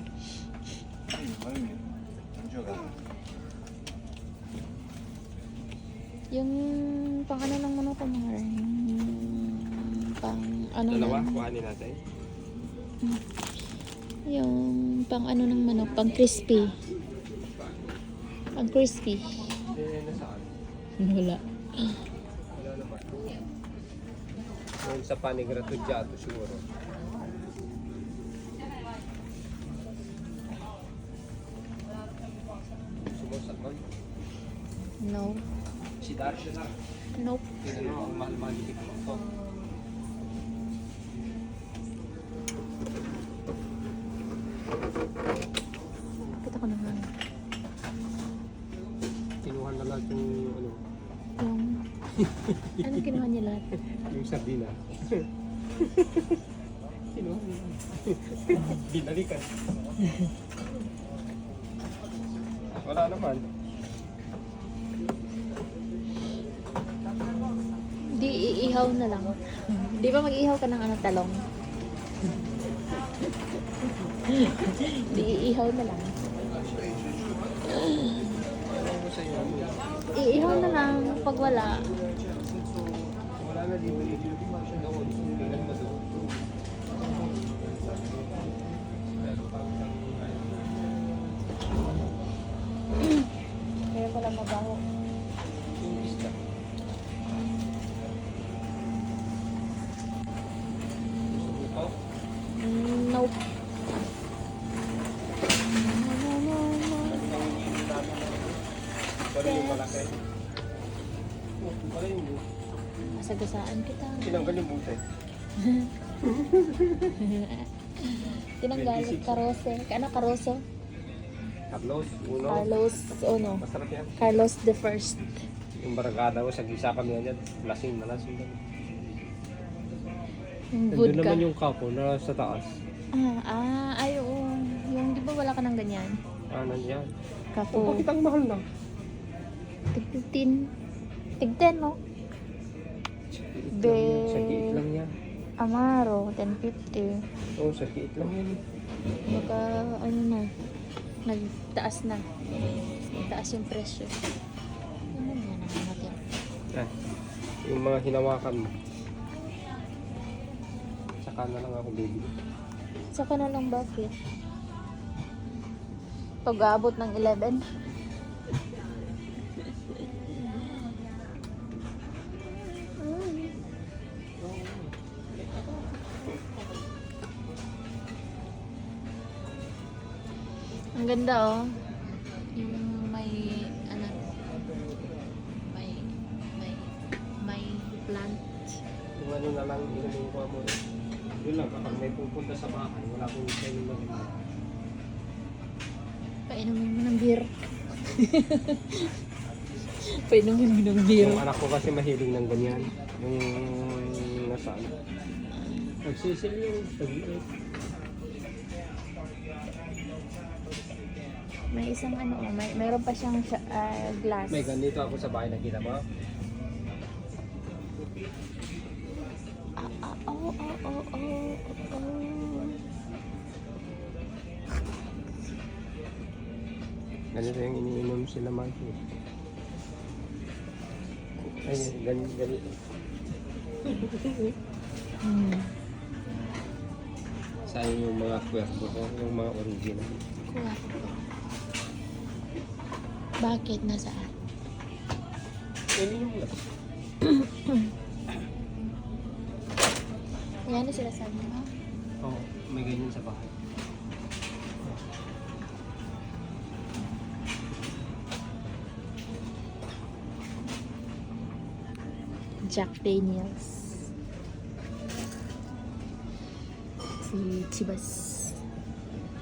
Speaker 2: Yung pang ano ng manok ko mga yung pang ano
Speaker 1: Dalawa.
Speaker 2: ng,
Speaker 1: Kuhanin natin.
Speaker 2: yung pang ano ng manok, pang crispy. Pang crispy.
Speaker 1: Nasaan?
Speaker 2: Wala.
Speaker 1: Wala naman. Yung sa panigratudyado siguro. Sumusalmon.
Speaker 2: No.
Speaker 1: Si Darsha na.
Speaker 2: Nope.
Speaker 1: Tingnan mo, ang mahal-mahal yung tikman ko.
Speaker 2: Kita ko naman.
Speaker 1: Kinuha na lahat yung ano,
Speaker 2: Yung ano ginawa niya lahat?
Speaker 1: yung sardina. Kinuha na. Binalikan. Wala naman.
Speaker 2: Di iihaw na lang. Di ba mag-ihaw ka ng ano, talong? Di iihaw na lang.
Speaker 1: Ano mo sa'yo?
Speaker 2: Iihaw na lang pag wala.
Speaker 1: Wala na dito. Doon. Tingnan mo doon.
Speaker 2: Kaya pala mabaho.
Speaker 1: Yung isda. Ito.
Speaker 2: Nope.
Speaker 1: Pero yung malaki. Oh, pala yung buto.
Speaker 2: Masagasaan kita.
Speaker 1: Tinanggal yung buto.
Speaker 2: Tinanggal.
Speaker 1: 26.
Speaker 2: Karose. Ano karoso?
Speaker 1: Carlos, uno.
Speaker 2: Carlos, ano?
Speaker 1: Masarap yan.
Speaker 2: Carlos the First.
Speaker 1: Yung barangada ko, sa gisa kami yan. Lasing na lasing.
Speaker 2: Yung
Speaker 1: Nandun
Speaker 2: vodka.
Speaker 1: naman yung kapo na sa taas.
Speaker 2: Ay, oo. Yung di ba wala ka ng ganyan?
Speaker 1: Ah, nandiyan.
Speaker 2: Kapo.
Speaker 1: Bakit ang mahal na?
Speaker 2: Tig 15. Tig 10, no?
Speaker 1: Sa giit lang yan.
Speaker 2: Amaro, 10.50.
Speaker 1: Oo, sa giit lang yan.
Speaker 2: Baka, ano na, nagtaas na. Nagtaas yung presyo. Ano yan ang natin?
Speaker 1: Eh, yung mga hinawakan mo. Saka na lang ako bibili.
Speaker 2: Saka na lang bakit? Pag-aabot ng 11. Ang ganda oh. Yung may ano may may plant.
Speaker 1: Kung ano na lang, inumin ko mo. Yun lang, kapag may pupunta sa bahay, wala akong kainin mag-inom.
Speaker 2: Painumin mo ng beer. Painumin mo ng beer.
Speaker 1: Yung anak ko kasi mahilig ng ganyan. Yung nasa ano. Nagsisil yung tag-iit.
Speaker 2: May isang ano, mayroon pa siyang glass.
Speaker 1: May ganito ako sa bahay, nakita mo?
Speaker 2: Oh.
Speaker 1: Ganito yung iniinom sila Mikey. Ay, ganito. Sayang yung mga kwerto ko, yung mga original.
Speaker 2: Kuha ko. Bakit? Nasaan?
Speaker 1: Ininom lang.
Speaker 2: Yan na sila sabi mo.
Speaker 1: Oo, may ganyan sa bahay.
Speaker 2: Jack Daniels. Si Chivas.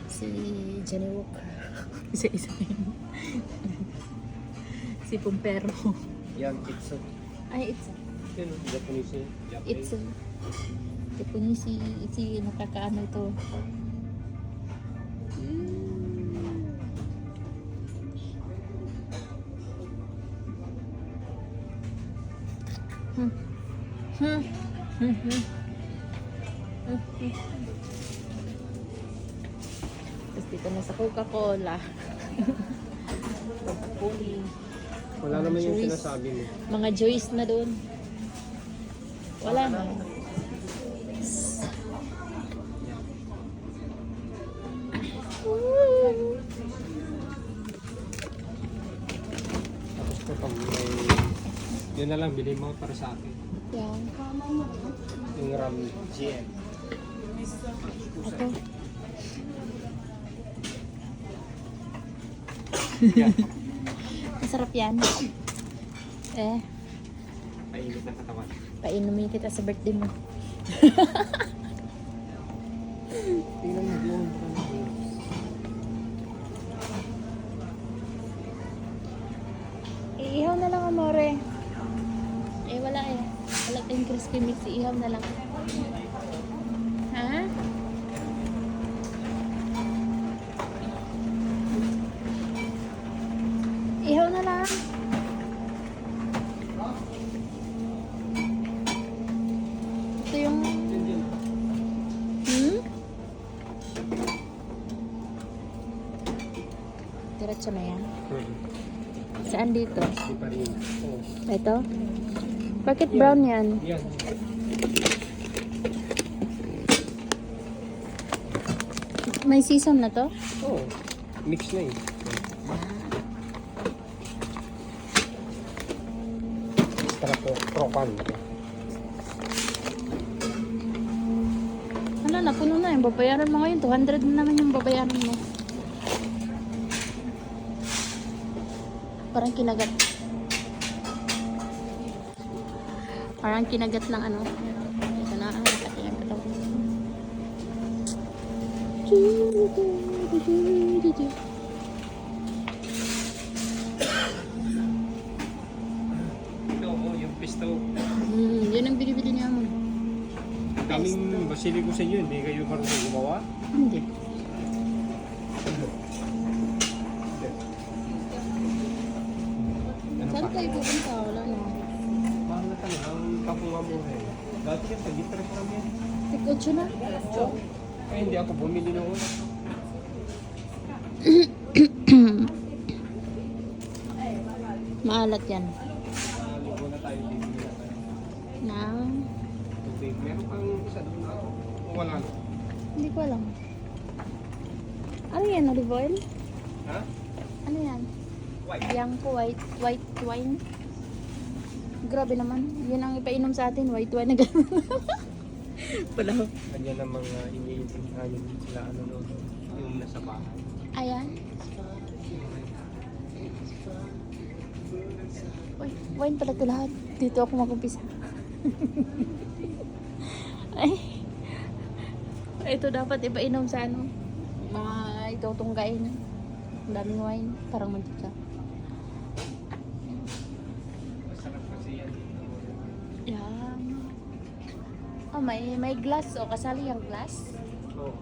Speaker 2: Si Johnny Walker. Isa-isa yun. Si Pumpero.
Speaker 1: Yan, it's a...
Speaker 2: Ay, it's
Speaker 1: Yun, Japanese.
Speaker 2: It's a Japanese si nakakaano ito. Tapos dito na sa Coca-Cola. Coca-Cola.
Speaker 1: Wala naman yung
Speaker 2: Juice.
Speaker 1: sinasabi mo.
Speaker 2: Mga juice na doon. Wala na.
Speaker 1: Tapos kapag may... Yun na lang, bilhin mo para sa akin.
Speaker 2: Yan.
Speaker 1: Yung RAM GM.
Speaker 2: Ito.
Speaker 1: Yan.
Speaker 2: Masarap yan.
Speaker 1: Painit na katawan.
Speaker 2: Painumin kita sa birthday mo.
Speaker 1: Tingnan mo yun.
Speaker 2: Iihaw na lang, amore. Wala eh. Wala tayong crispy mix. Iihaw na lang. Ha? Ihaw na lang. Ito yung... Diretso na yan. Saan dito?
Speaker 1: Di pa rin. Oo.
Speaker 2: Ito? Bakit brown yan?
Speaker 1: Yan.
Speaker 2: May season na to?
Speaker 1: Oo. Mix na eh. Extra propan.
Speaker 2: Ano na, puno na yung babayaran mo ngayon. 200 na naman yung babayaran mo. Parang kinagat. Parang kinagat ng ano. Ito na, nakatiyang ito.
Speaker 1: Ito, yung pisto.
Speaker 2: Yan ang binibili niya mo.
Speaker 1: Daming basili ko sa inyo, hindi kayo marunong gumawa.
Speaker 2: Hindi.
Speaker 1: Ano
Speaker 2: Saan
Speaker 1: pa?
Speaker 2: kayo pupunta? Wala na.
Speaker 1: Mahal na talaga ang kapunga mo eh. Dati yan, tag-interest lang yan.
Speaker 2: Tig-8 na.
Speaker 1: Ay, hindi ako bumili noon.
Speaker 2: Maalat yan.
Speaker 1: Ligo na tayo dito.
Speaker 2: Na,
Speaker 1: Tubig. Meron pang isa doon na ako. Kung wala no.
Speaker 2: hindi ko alam. Ano yan, olive oil?
Speaker 1: Ha?
Speaker 2: Ano yan?
Speaker 1: White.
Speaker 2: Bianco, white wine. Grabe naman. Yun ang ipainom sa atin, white wine na gano'n. Wala.
Speaker 1: Kanya ng mga iniitim kanin sila ano no, yung nasa bahay.
Speaker 2: Ayan. Uy, wine pala ito lahat. Dito ako mag-umpisa. Ay. Ito dapat ipainom sa ano. Mga itutunggain. Ang daming wine. Parang mantika.
Speaker 1: Masarap kasi yan.
Speaker 2: Yan. Oh, may glass. O, kasali yung glass.
Speaker 1: Oo.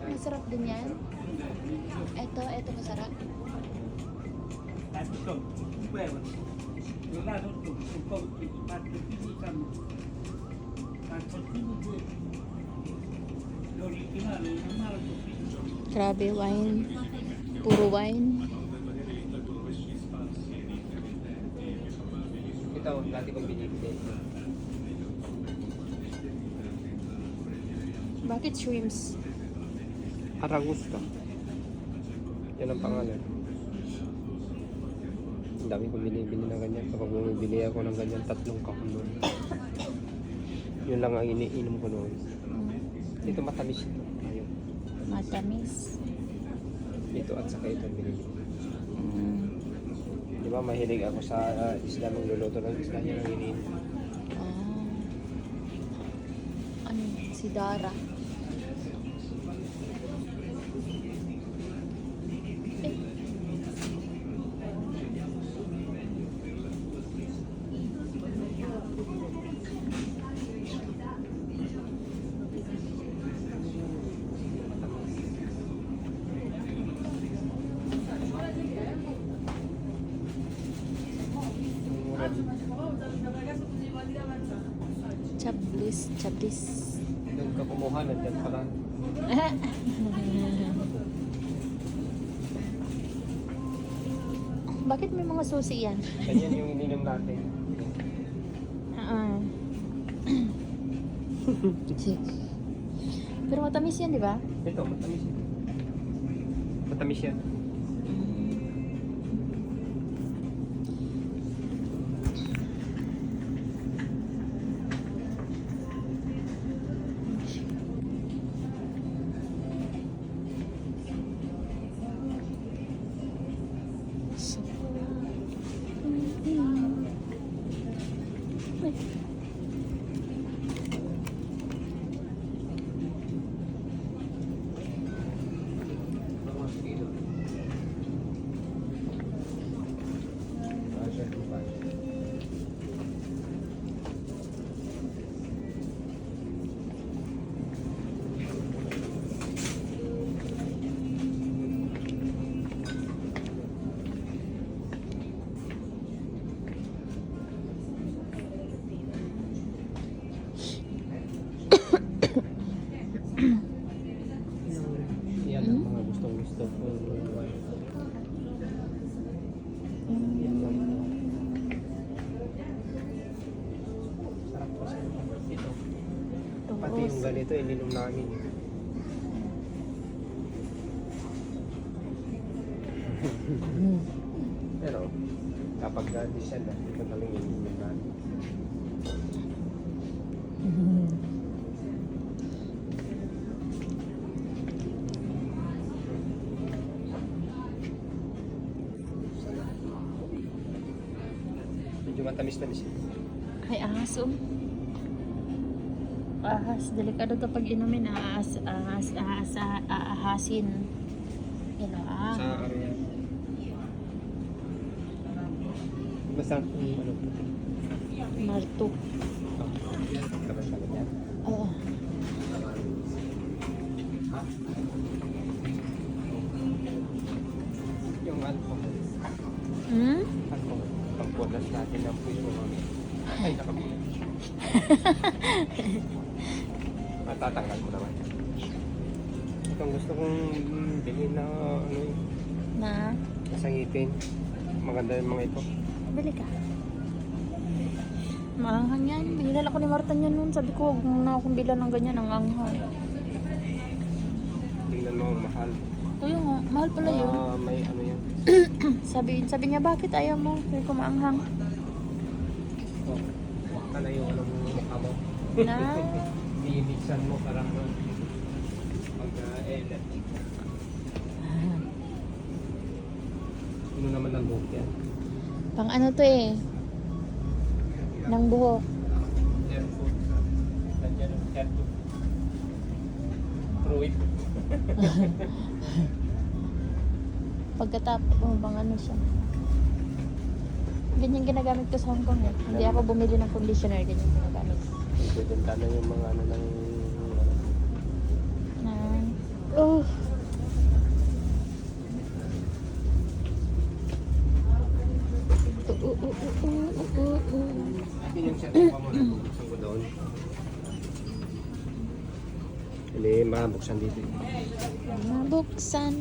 Speaker 2: Masarap din yan. Ito masarap. Grabe, wine. Puro wine.
Speaker 1: Ito, dati kong binibili.
Speaker 2: Bakit shrimps?
Speaker 1: Aragusta. Yan ang pangalan. Ang dami kong binibili na ganyan. Kapag bumibili ako ng ganyan, 3 kahon nun. Yun lang ang iniinom ko noon. Dito matamis ito. Ayun.
Speaker 2: Matamis.
Speaker 1: Ito at saka ito ang binibili.
Speaker 2: Mm.
Speaker 1: Di ba mahilig ako sa isda ng luluto ng isda niya ng iniinom.
Speaker 2: Ah. Ano yun? Si Dara. Chablis.
Speaker 1: Doon ka kumuha, nandyan pala.
Speaker 2: Bakit may mga susi yan?
Speaker 1: Ganyan yung ininom natin.
Speaker 2: Pero matamis yan, di ba?
Speaker 1: Ito, matamis yan. Matamis yan. Yan ang mga gustong gusto ko. Sarap kasi. Ito. Pati yung ganito, ininom namin. Pero, kapag na-design na, ito nalang ininom namin. Medyo matamis na siya.
Speaker 2: Ay, ahas oh. Ahas, delikado to pag inumin. Ahasin. Yan o,
Speaker 1: Sa ano yan. Basta, ano?
Speaker 2: Marto.
Speaker 1: Karoon sa ganyan.
Speaker 2: Oo.
Speaker 1: Yung alcohol.
Speaker 2: Hmm?
Speaker 1: Alcohol. Pagpunas natin ng puso namin. Ay, nakabili. Matatanggal mo naman. Itong gusto kong bilhin na ano eh.
Speaker 2: Na?
Speaker 1: Kasi sa ngipin. Maganda yung mga ito.
Speaker 2: Bili ka. Maanghang yan. Binilala ko ni Marta yan noon. Sabi ko, huwag na akong bilan ng ganyan, ang anghang.
Speaker 1: Tingnan mo, mahal.
Speaker 2: Kuya nga, mahal pala yun.
Speaker 1: May ano yan.
Speaker 2: Sabi niya, bakit ayaw mo? Sabi ko, maanghang.
Speaker 1: Oh, huwag ka na yung ano mo mukha mo.
Speaker 2: Na,
Speaker 1: Iimiksan mo parang pag-edit. Ano naman ang buhok yan?
Speaker 2: pang ano to eh. Nang buhok.
Speaker 1: Hair food. Nandiyan ang hair food. Fruit.
Speaker 2: Pagkatapos, bang ano siya. Ganyan ginagamit ko sa Hong Kong eh. Hindi ako bumili ng conditioner, ganyan ginagamit.
Speaker 1: Bibenta na yung mga ano ng...
Speaker 2: Na, oh.
Speaker 1: Akin yung setting pa mo na bubuksan ko doon. Hindi, mabuksan dito.
Speaker 2: Mabuksan.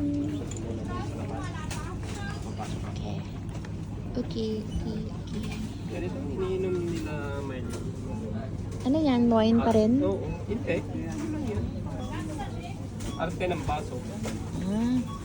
Speaker 2: Okay. Okay.
Speaker 1: Pero ito, iniinom nila may...
Speaker 2: Ano yan? Wine pa rin?
Speaker 1: Oo, hindi. Ano lang yan? Arte ng baso.
Speaker 2: Ah.